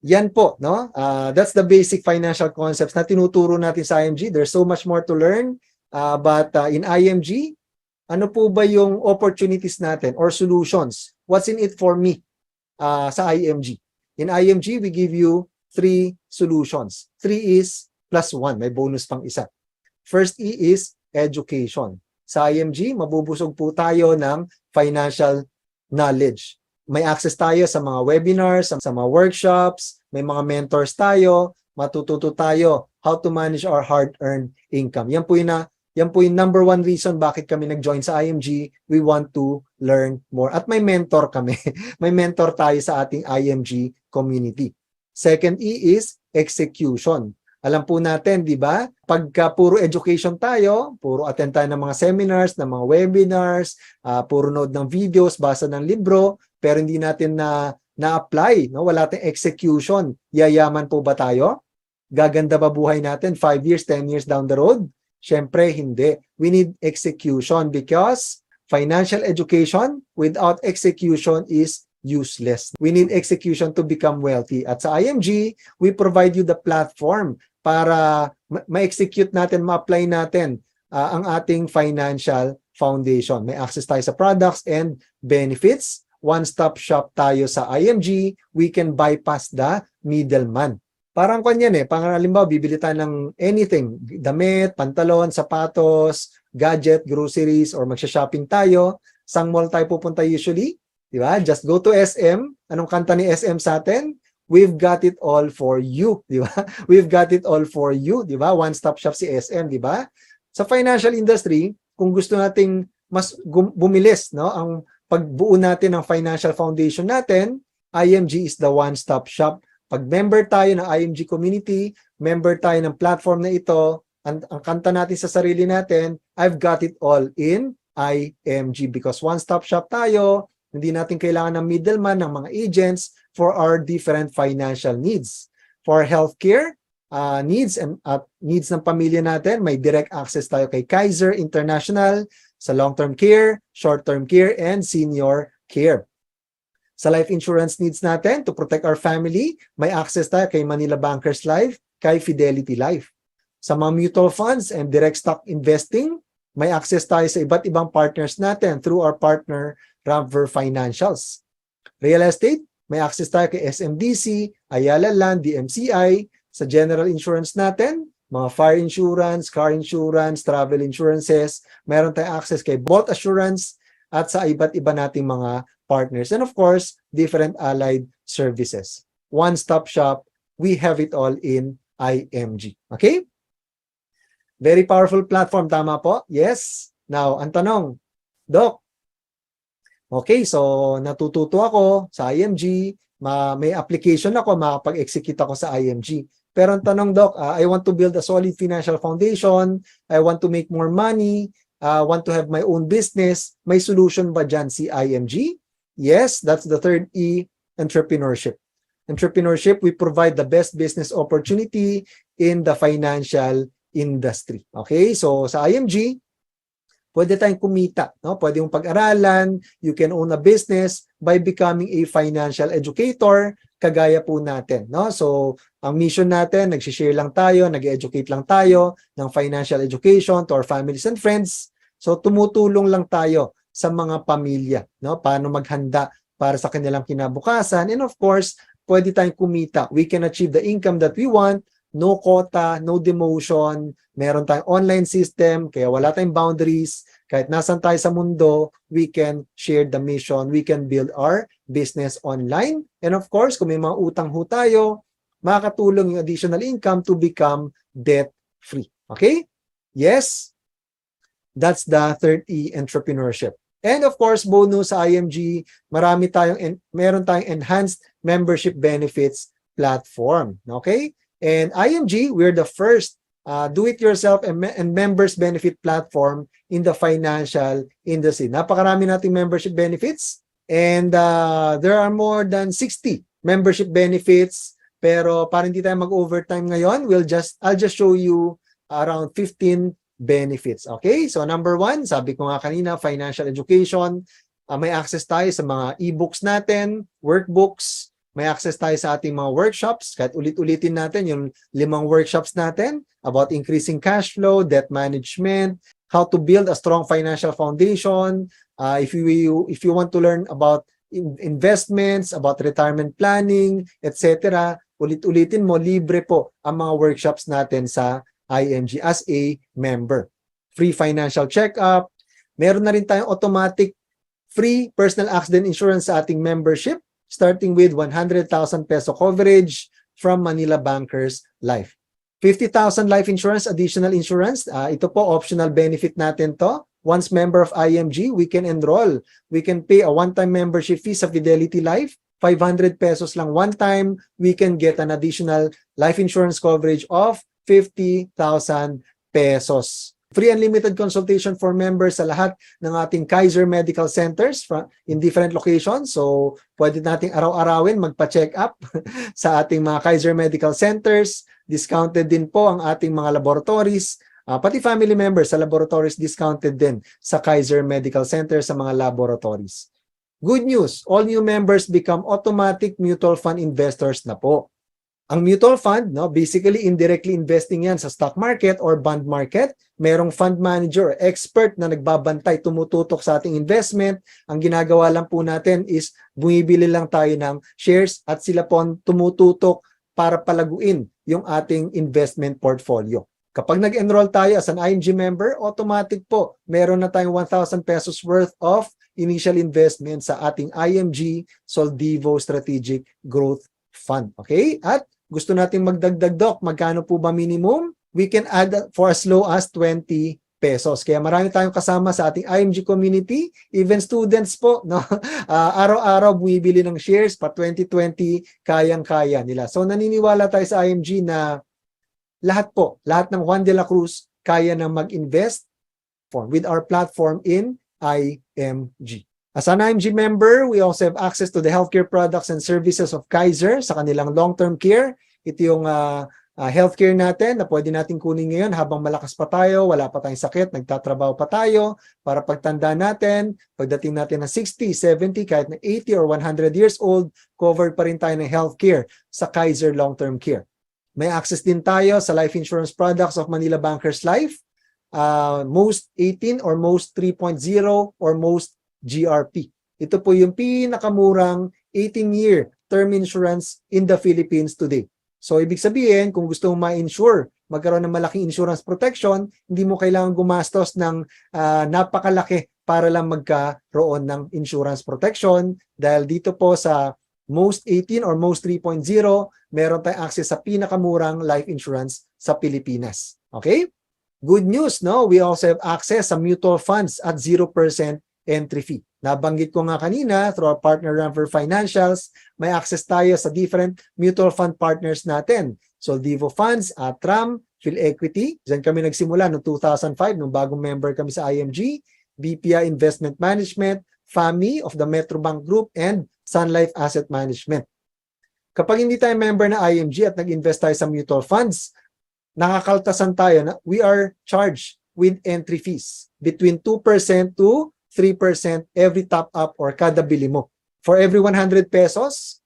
Yan po, no? That's the basic financial concepts na tinuturo natin sa IMG. There's so much more to learn. But in IMG, ano po ba yung opportunities natin or solutions? What's in it for me sa IMG? In IMG, we give you 3 solutions. 3 is plus 1. May bonus pang isa. First E is education. Sa IMG, mabubusog po tayo ng financial knowledge. May access tayo sa mga webinars, sa mga workshops, may mga mentors tayo, matututo tayo how to manage our hard-earned income. Yan po yung number 1 reason bakit kami nag-join sa IMG. We want to learn more. At may mentor kami. May mentor tayo sa ating IMG community. Second E is execution. Alam po natin, di ba? Pagka puro education tayo, puro attend tayo ng mga seminars, ng mga webinars, puro nood ng videos, basa ng libro, pero hindi natin na-apply, no? Wala tayong execution. Yayaman po ba tayo? Gaganda ba buhay natin 5 years, 10 years down the road? Syempre, hindi. We need execution because financial education without execution is useless. We need execution to become wealthy. At sa IMG, we provide you the platform para ma-execute natin, ma-apply natin ang ating financial foundation. May access tayo sa products and benefits. One-stop shop tayo sa IMG. We can bypass the middleman. Parang kanyan halimbawa, bibili tayo ng anything, damit, pantalon, sapatos, gadget, groceries, or magsha-shopping tayo. Sang mall tayo pupunta usually? Di ba? Just go to SM. Anong kanta ni SM sa atin? We've got it all for you, di ba? We've got it all for you, di ba? One-stop shop si SM, di ba? Sa financial industry, kung gusto nating mas bumilis, no, ang pagbuo natin ng financial foundation natin, IMG is the one-stop shop. Pag member tayo ng IMG community, member tayo ng platform na ito, ang kanta natin sa sarili natin, I've got it all in IMG because one-stop shop tayo. Hindi natin kailangan ng middleman, ng mga agents for our different financial needs. For healthcare needs and needs ng pamilya natin, may direct access tayo kay Kaiser International sa long-term care, short-term care, and senior care. Sa life insurance needs natin to protect our family, may access tayo kay Manila Bankers Life, kay Fidelity Life. Sa mga mutual funds and direct stock investing, may access tayo sa iba't ibang partners natin through our partner Ramver Financials. Real estate, may access tayo kay SMDC, Ayala Land, DMCI. Sa general insurance natin, mga fire insurance, car insurance, travel insurances, meron tayong access kay Bolt Assurance at sa iba't iba nating mga partners. And of course, different allied services. One-stop shop, we have it all in IMG. Okay? Very powerful platform, tama po? Yes. Now, ang tanong, Doc, okay, so natututo ako sa IMG, may application ako, makapag-execute ako sa IMG. Pero ang tanong, Doc, I want to build a solid financial foundation, I want to make more money, want to have my own business, may solution ba dyan si IMG? Yes, that's the third E, entrepreneurship. Entrepreneurship, we provide the best business opportunity in the financial industry. Okay, so sa IMG, pwede tayong kumita, no? Pwede mong pag-aralan, you can own a business by becoming a financial educator, kagaya po natin, no? So, ang mission natin, nag-share lang tayo, nag-educate lang tayo ng financial education to our families and friends. So, tumutulong lang tayo sa mga pamilya, no? Paano maghanda para sa kanilang kinabukasan. And of course, pwede tayong kumita. We can achieve the income that we want, no quota, no demotion, meron tayong online system, kaya wala tayong boundaries. Kahit nasan tayo sa mundo, we can share the mission, we can build our business online. And of course, kung may mga utang ho tayo, makakatulong yung additional income to become debt-free. Okay? Yes? That's the third E, entrepreneurship. And of course, bonus sa IMG, meron tayong enhanced membership benefits platform. Okay? And IMG, we're the first do-it-yourself and members benefit platform in the financial industry. Napakarami nating membership benefits and there are more than 60 membership benefits. Pero para hindi tayo mag-overtime ngayon, I'll just show you around 15 benefits. Okay? So number 1, sabi ko nga kanina, financial education. May access tayo sa mga e-books natin, workbooks, may access tayo sa ating mga workshops. Kahit ulit-ulitin natin yung 5 workshops natin about increasing cash flow, debt management, how to build a strong financial foundation. If you want to learn about investments, about retirement planning, etc., ulit-ulitin mo, libre po ang mga workshops natin sa IMG as a member. Free financial check-up. Meron na rin tayong automatic free personal accident insurance sa ating membership, starting with 100,000 peso coverage from Manila Bankers Life. 50,000 life insurance, additional insurance. Ito po, optional benefit natin to. Once member of IMG, we can enroll. We can pay a one-time membership fee sa Fidelity Life. 500 pesos lang one time. We can get an additional life insurance coverage of 50,000 pesos. Free unlimited consultation for members sa lahat ng ating Kaiser Medical Centers in different locations. So, pwede nating araw-arawin magpa-check up sa ating mga Kaiser Medical Centers. Discounted din po ang ating mga laboratories. Pati family members sa laboratories discounted din sa Kaiser Medical Center sa mga laboratories. Good news, all new members become automatic mutual fund investors na po. Ang mutual fund, no, basically indirectly investing yan sa stock market or bond market. Merong fund manager, expert na nagbabantay, tumututok sa ating investment. Ang ginagawa lang po natin is bumibili lang tayo ng shares at sila po tumututok para palaguin yung ating investment portfolio. Kapag nag-enroll tayo as an IMG member, automatic po, meron na tayong 1,000 pesos worth of initial investment sa ating IMG Soldivo Strategic Growth Fund. Okay? At gusto natin magdagdag, Doc, magkano po ba minimum? We can add for as low as 20 pesos. Kaya marami tayong kasama sa ating IMG community, even students po, no? Araw-araw bumibili ng shares pa 2020, kayang-kaya nila. So naniniwala tayo sa IMG na lahat ng Juan de la Cruz kaya na mag-invest with our platform in IMG. As an IMG member, we also have access to the healthcare products and services of Kaiser sa kanilang long-term care. Ito yung healthcare natin na pwede natin kunin ngayon habang malakas pa tayo, wala pa tayong sakit, nagtatrabaho pa tayo para pagtanda natin, pagdating natin ng 60, 70, kahit na 80 or 100 years old, covered pa rin tayo ng healthcare sa Kaiser long-term care. May access din tayo sa life insurance products of Manila Bankers Life, most 18 or most 3.0 or most GRP. Ito po yung pinakamurang 18-year term insurance in the Philippines today. So, ibig sabihin, kung gusto mo ma-insure, magkaroon ng malaking insurance protection, hindi mo kailangan gumastos ng napakalaki para lang magkaroon ng insurance protection. Dahil dito po sa most 18 or most 3.0, meron tayong access sa pinakamurang life insurance sa Pilipinas. Okay? Good news, no? We also have access sa mutual funds at 0% entry fee. Nabanggit ko nga kanina, through our partner Ramper Financials, may access tayo sa different mutual fund partners natin. So, Divo Funds, Atram, PhilEquity, dyan kami nagsimula noong 2005, nung bagong member kami sa IMG, BPI Investment Management, FAMI of the Metrobank Group, and Sun Life Asset Management. Kapag hindi tayo member na IMG at nag-invest tayo sa mutual funds, nakakaltasan tayo na we are charged with entry fees between 2% to 3% every top up or kada bili mo. For every 100 pesos,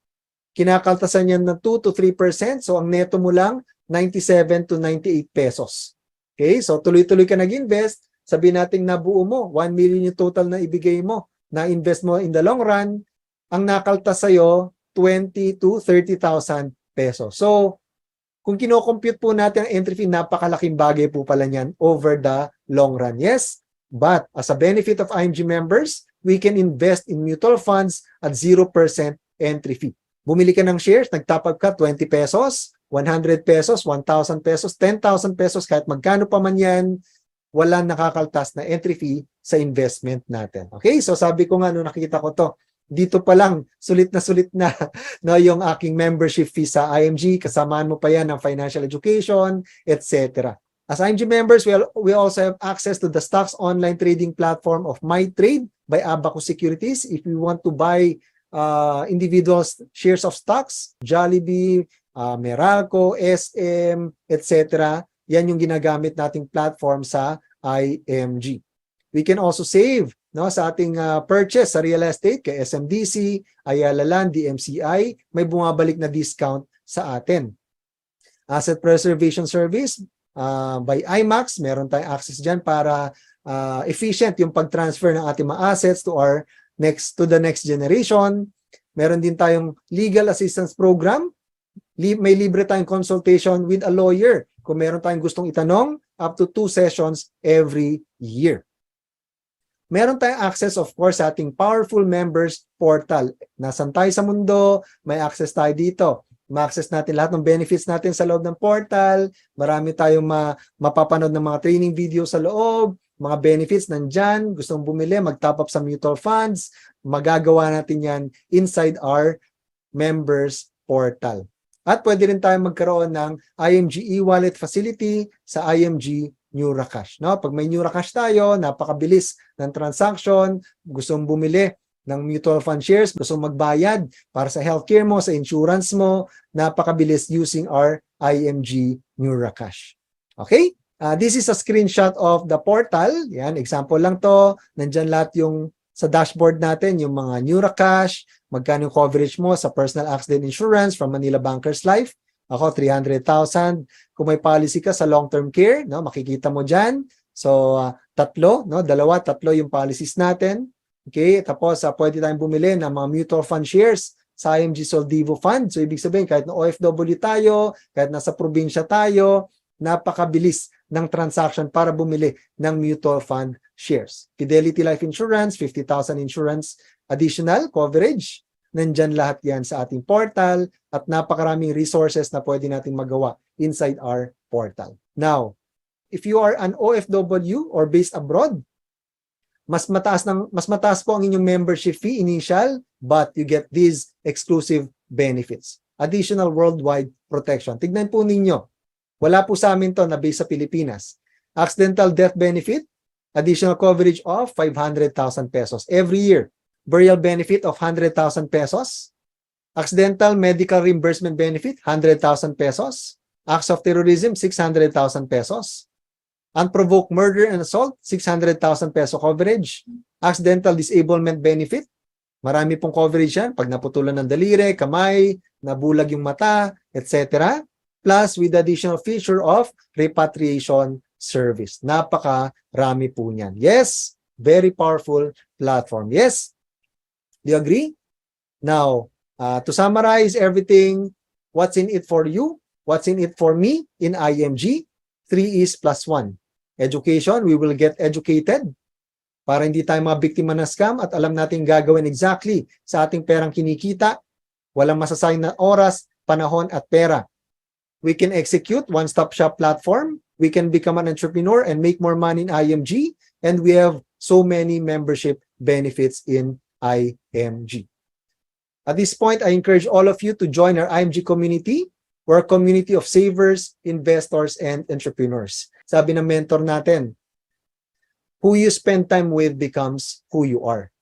kinakaltasan yan ng 2 to 3%. So, ang neto mo lang, 97 to 98 pesos. Okay? So, tuloy-tuloy ka nag-invest. Sabihin natin nabuo mo, 1 million yung total na ibigay mo, na-invest mo in the long run, ang nakaltas sa'yo, 20 to 30,000 pesos. So, kung kino-compute po natin ang entry fee, napakalaking bagay po pala niyan over the long run. Yes, but as a benefit of IMG members, we can invest in mutual funds at 0% entry fee. Bumili ka ng shares, nagtapag ka 20 pesos, 100 pesos, 1,000 pesos, 10,000 pesos, kahit magkano pa man yan, walang nakakaltas na entry fee sa investment natin. Okay, so sabi ko nga nung nakita ko to, dito pa lang, sulit na no, yung aking membership fee sa IMG, kasamaan mo pa yan ng financial education, etc. As IMG members, we also have access to the stocks online trading platform of MyTrade by Abacus Securities. If you want to buy individual shares of stocks, Jollibee, Meralco, SM, etc., yan yung ginagamit nating platform sa IMG. We can also save no, sa ating purchase sa real estate kay SMDC, Ayala Land, DMCI, may bumabalik na discount sa atin. Asset Preservation Service by IMAX, meron tayong access dyan para efficient yung pag-transfer ng ating mga assets to the next generation. Meron din tayong legal assistance program. May libre tayong consultation with a lawyer kung meron tayong gustong itanong, up to 2 sessions every year. Meron tayong access, of course, sa ating powerful members portal. Nasaan tayo sa mundo, may access tayo dito. Ma-access natin lahat ng benefits natin sa loob ng portal. Marami tayong mapapanood ng mga training video sa loob. Mga benefits nandyan. Gusto mong bumili, mag-top up sa mutual funds. Magagawa natin yan inside our members portal. At pwede rin tayong magkaroon ng IMG e-wallet facility sa IMG NeuraCash. No? Pag may NeuraCash tayo, napakabilis ng transaction, gusto mong bumili ng mutual fund shares, gusto mong magbayad para sa healthcare mo, sa insurance mo, napakabilis using our IMG NeuraCash. Okay? This is a screenshot of the portal. Yan, example lang to. Nandyan lahat yung sa dashboard natin, yung mga NeuraCash, magkano yung coverage mo sa personal accident insurance from Manila Bankers Life. Ako, 300,000. Kung may policy ka sa long-term care, no, makikita mo dyan. So, tatlo, no, dalawa, tatlo yung policies natin. Okay, tapos pwede tayong bumili ng mga mutual fund shares sa IMG Soldivo Fund. So, ibig sabihin, kahit na OFW tayo, kahit nasa probinsya tayo, napakabilis ng transaction para bumili ng mutual fund shares. Fidelity Life Insurance, 50,000 insurance additional coverage. Nandyan lahat yan sa ating portal at napakaraming resources na pwede natin magawa inside our portal. Now, if you are an OFW or based abroad, mas mataas po ang inyong membership fee initial, but you get these exclusive benefits. Additional worldwide protection. Tignan po ninyo. Wala po sa amin to na based sa Pilipinas. Accidental death benefit, additional coverage of 500,000 pesos every year. Burial benefit of 100,000 pesos. Accidental medical reimbursement benefit, 100,000 pesos. Acts of terrorism, 600,000 pesos. Unprovoked murder and assault, 600,000 peso coverage. Accidental disablement benefit, marami pong coverage yan. Pag naputulan ng daliri, kamay, nabulag yung mata, etc. Plus with additional feature of repatriation service. Napakarami po niyan. Yes, very powerful platform. Yes, do you agree? Now, to summarize everything, what's in it for you? What's in it for me in IMG? 3 is plus 1. Education, we will get educated para hindi tayo mga biktima ng scam at alam natin gagawin exactly sa ating perang kinikita. Walang masasayang na oras, panahon at pera. We can execute one-stop shop platform. We can become an entrepreneur and make more money in IMG. And we have so many membership benefits in IMG. At this point, I encourage all of you to join our IMG community. We're a community of savers, investors, and entrepreneurs. Sabi ng mentor natin, who you spend time with becomes who you are.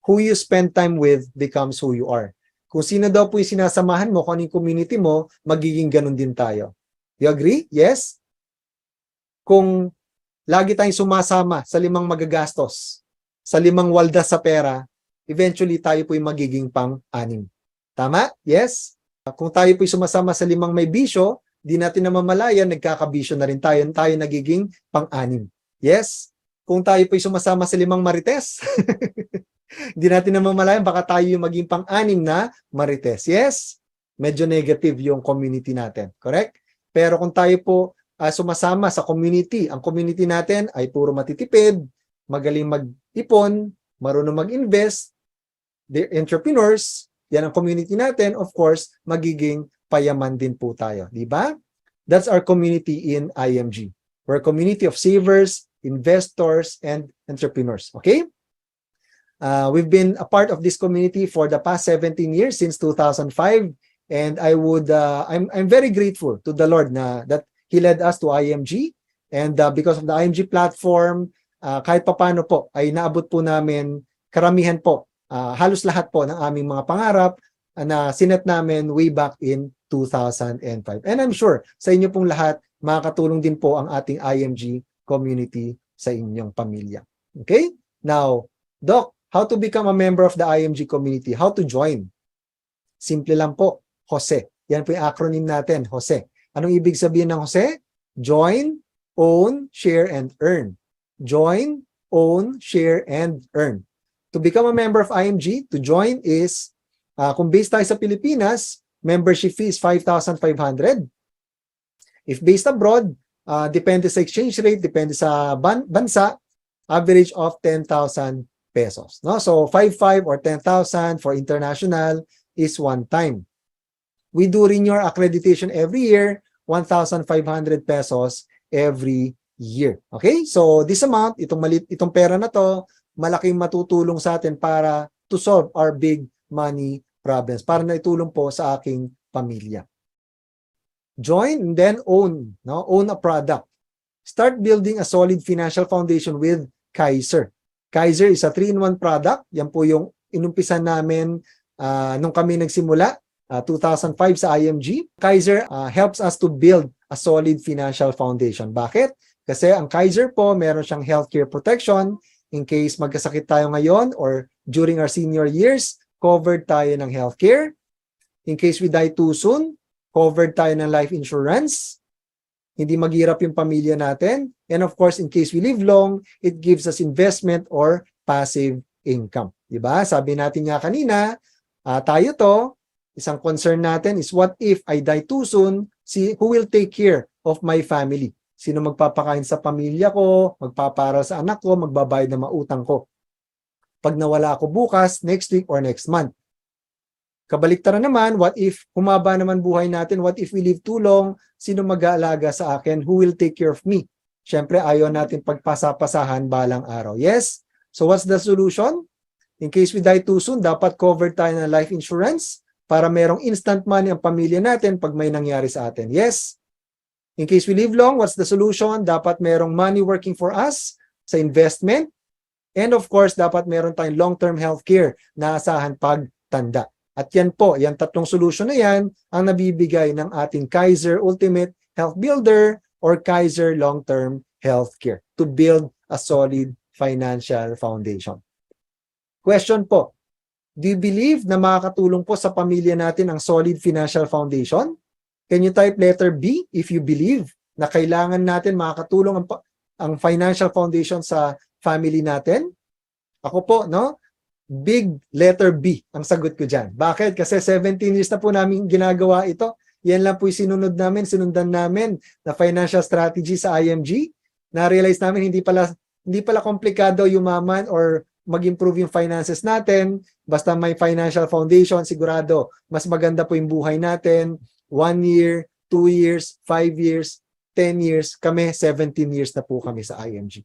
Who you spend time with becomes who you are. Kung sino daw po yung sinasamahan mo, kung anong community mo, magiging ganun din tayo. You agree? Yes? Kung lagi tayong sumasama sa 5 magagastos, sa 5 waldas sa pera, eventually tayo po yung magiging pang-anim. Tama? Yes? Kung tayo po yung sumasama sa 5 may bisyo, di natin namamalayan, nagkakabisyo na rin tayo, tayo nagiging pang-anim. Yes? Kung tayo po yung sumasama sa 5 marites, hindi natin namamalayan, baka tayo yung maging pang-anim na marites. Yes, medyo negative yung community natin. Correct? Pero kung tayo po sumasama sa community, ang community natin ay puro matitipid, magaling mag-ipon, marunong mag-invest, they're entrepreneurs, yan ang community natin, of course, magiging payaman din po tayo. Di ba? That's our community in IMG. We're a community of savers, investors, and entrepreneurs. Okay? We've been a part of this community for the past 17 years, since 2005, and I'm very grateful to the Lord that He led us to IMG, and because of the IMG platform, kahit papano po ay naabot po namin karamihan po, halos lahat po ng aming mga pangarap na sinet namin way back in 2005. And I'm sure sa inyo pong lahat, makakatulong din po ang ating IMG community sa inyong pamilya. Okay? Now, Doc, how to become a member of the IMG community? How to join? Simple lang po, Jose. Yan po yung acronym natin, Jose. Anong ibig sabihin ng Jose? Join, own, share, and earn. Join, own, share, and earn. To become a member of IMG, to join is, kung based tayo sa Pilipinas, membership fee is 5,500. If based abroad, depende sa exchange rate, depende sa bansa, average of 10,000 pesos. No? So 5,500 or 10,000 for international is one time. We do renew our accreditation every year, 1,500 pesos every year. Okay? So this amount, itong pera na to, malaking matutulong sa atin para to solve our big money problems, para na itulong po sa aking pamilya. Join and then own, no? Own a product. Start building a solid financial foundation with Kaiser. Kaiser is a 3-in-1 product. Yan po yung inumpisan namin nung kami nagsimula, 2005 sa IMG. Kaiser helps us to build a solid financial foundation. Bakit? Kasi ang Kaiser po, meron siyang healthcare protection. In case magkasakit tayo ngayon or during our senior years, covered tayo ng healthcare. In case we die too soon, covered tayo ng life insurance. Hindi maghirap yung pamilya natin. And of course, in case we live long, it gives us investment or passive income. Diba? Sabi natin nga kanina, tayo to, isang concern natin is what if I die too soon? Who will take care of my family? Sino magpapakain sa pamilya ko, magpaparal sa anak ko, magbabayad ng mautang ko? Pag nawala ako bukas, next week or next month. Kabaliktaran naman, what if humaba naman buhay natin? What if we live too long? Sino mag-aalaga sa akin? Who will take care of me? Siyempre, ayaw natin pagpasa-pasahan balang araw. Yes? So what's the solution? In case we die too soon, dapat covered tayo ng life insurance para merong instant money ang pamilya natin pag may nangyari sa atin. Yes? In case we live long, what's the solution? Dapat merong money working for us sa investment. And of course, dapat meron tayong long-term healthcare na asahan pag tanda. At yan po, yung tatlong solution na yan ang nabibigay ng ating Kaiser Ultimate Health Builder or Kaiser Long-Term Healthcare to build a solid financial foundation. Question po, do you believe na makakatulong po sa pamilya natin ang solid financial foundation? Can you type letter B if you believe na kailangan natin makakatulong ang financial foundation sa family natin? Ako po, no? Big letter B ang sagot ko dyan. Bakit? Kasi 17 years na po namin ginagawa ito. Yan lang po yung sinundan namin na financial strategy sa IMG. Na-realize namin hindi pala komplikado yumaman or mag-improve yung finances natin. Basta may financial foundation, sigurado mas maganda po yung buhay natin. 1 year, 2 years, 5 years, 10 years. Kami, 17 years na po kami sa IMG.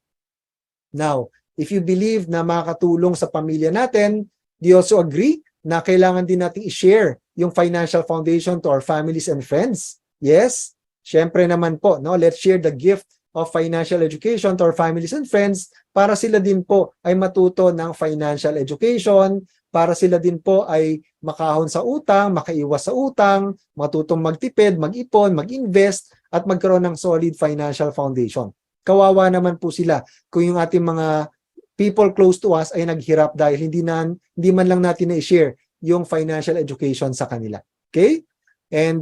Now, if you believe na makakatulong sa pamilya natin, do you also agree na kailangan din natin i-share yung financial foundation to our families and friends? Yes? Syempre naman po, no? Let's share the gift of financial education to our families and friends para sila din po ay matuto ng financial education, para sila din po ay makahon sa utang, makaiwas sa utang, matutong magtipid, mag-ipon, mag-invest, at magkaroon ng solid financial foundation. Kawawa naman po sila kung yung ating mga people close to us ay naghirap dahil hindi man lang natin na-share yung financial education sa kanila. Okay? And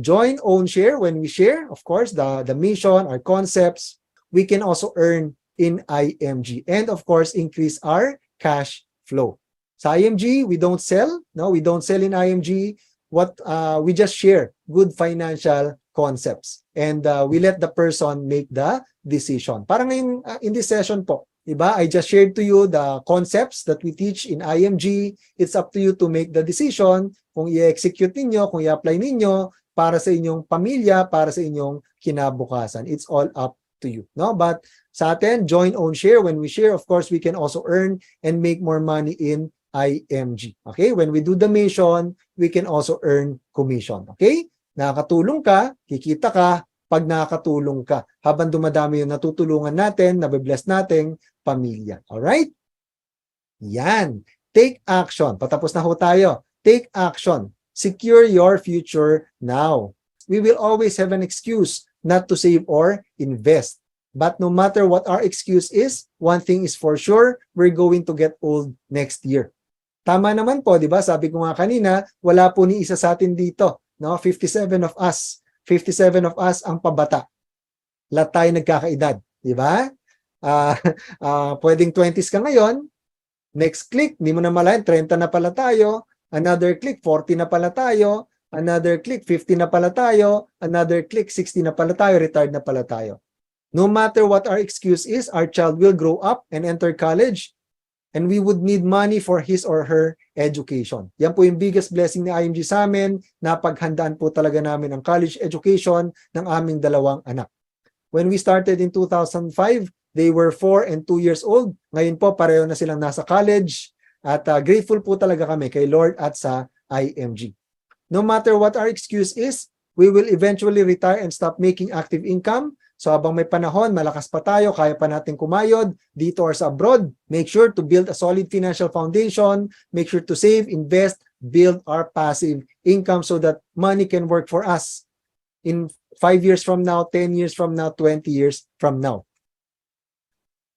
join, own, share. When we share, of course, the mission, our concepts, we can also earn in IMG. And of course, increase our cash flow. Sa IMG, we don't sell. No, we don't sell in IMG. We just share good financial concepts. And we let the person make the decision. Parang ngayon, in this session po, diba? I just shared to you the concepts that we teach in IMG. It's up to you to make the decision kung i-execute ninyo, kung i-apply ninyo para sa inyong pamilya, para sa inyong kinabukasan. It's all up to you. No? But sa atin, join, own, share. When we share, of course, we can also earn and make more money in IMG. Okay? When we do the mission, we can also earn commission. Okay? Nakakatulong ka, kikita ka, pag nakakatulong ka, habang dumadami yung natutulungan natin, nabibless nating pamilya. Alright? Yan. Take action. Patapos na ho tayo. Take action. Secure your future now. We will always have an excuse not to save or invest. But no matter what our excuse is, one thing is for sure, we're going to get old next year. Tama naman po, di ba? Sabi ko nga kanina, wala po ni isa sa atin dito. No? 57 of us. 57 of us ang pabata. Lahat tayo nagkakaedad. Di ba? Pwedeng 20s ka ngayon. Next click, hindi mo na malayan, 30 na pala tayo. Another click, 40 na pala tayo. Another click, 50 na pala tayo. Another click, 60 na pala tayo. Retired na pala tayo. No matter what our excuse is, our child will grow up and enter college and we would need money for his or her education. Yan po yung biggest blessing ni IMG sa amin, napaghandaan po talaga namin ang college education ng aming dalawang anak. When we started in 2005, they were 4 and 2 years old. Ngayon po, pareho na silang nasa college at grateful po talaga kami kay Lord at sa IMG. No matter what our excuse is, we will eventually retire and stop making active income. So habang may panahon, malakas pa tayo, kaya pa natin kumayod dito or sa abroad, make sure to build a solid financial foundation, make sure to save, invest, build our passive income so that money can work for us in 5 years from now, 10 years from now, 20 years from now.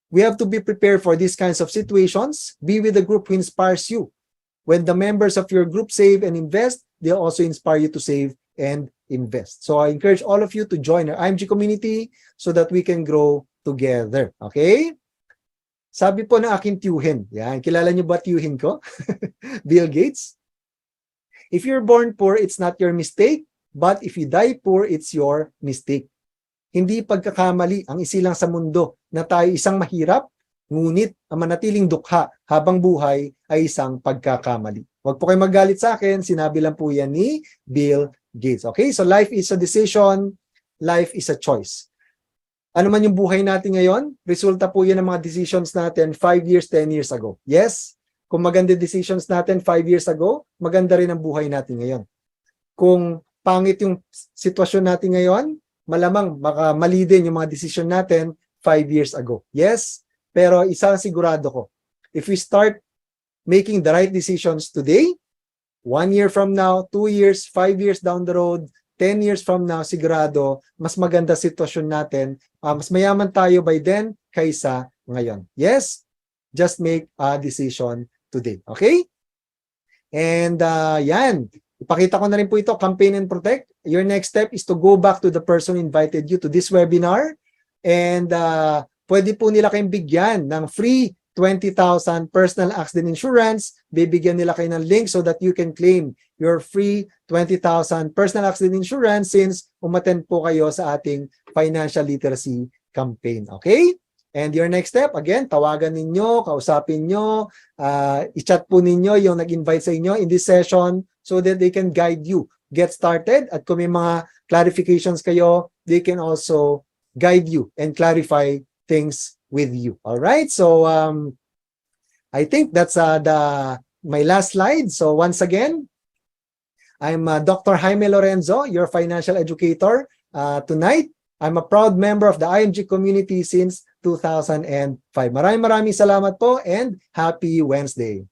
We have to be prepared for these kinds of situations. Be with a group who inspires you. When the members of your group save and invest, they'll also inspire you to save and invest. So I encourage all of you to join our IMG community so that we can grow together. Okay? Sabi po ng aking tiyuhin, yan, kilala niyo ba tiyuhin ko? Bill Gates. If you're born poor, it's not your mistake, but if you die poor, it's your mistake. Hindi pagkakamali ang isilang sa mundo na tayo isang mahirap, ngunit ang manatiling dukha habang buhay ay isang pagkakamali. Huwag po kayo magalit sa akin, sinabi lang po yan ni Bill Gates. Okay, so life is a decision, life is a choice. Ano man yung buhay natin ngayon, resulta po yan ng mga decisions natin 5 years, 10 years ago. Yes, kung maganda decisions natin 5 years ago, maganda rin ang buhay natin ngayon. Kung pangit yung sitwasyon natin ngayon, malamang mali din yung mga decision natin 5 years ago. Yes, pero isang sigurado ko, if we start making the right decisions today, 1 year from now, 2 years, 5 years down the road, 10 years from now, sigurado, mas maganda sitwasyon natin, mas mayaman tayo by then kaysa ngayon. Yes, just make a decision today. Okay? And yan, ipakita ko na rin po ito, Campaign and Protect. Your next step is to go back to the person who invited you to this webinar and pwede po nila kayong bigyan ng free 20,000 personal accident insurance. Bibigyan nila kayo ng link so that you can claim your free 20,000 personal accident insurance since umattend po kayo sa ating financial literacy campaign. Okay? And your next step, again, tawagan ninyo, kausapin nyo, i-chat po ninyo yung nag-invite sa inyo in this session so that they can guide you. Get started at kung may mga clarifications kayo, they can also guide you and clarify things with you. All right? So I think that's my last slide. So once again, I'm Dr. Jaime Lorenzo, your financial educator. Tonight, I'm a proud member of the IMG community since 2005. Maraming salamat po and happy Wednesday.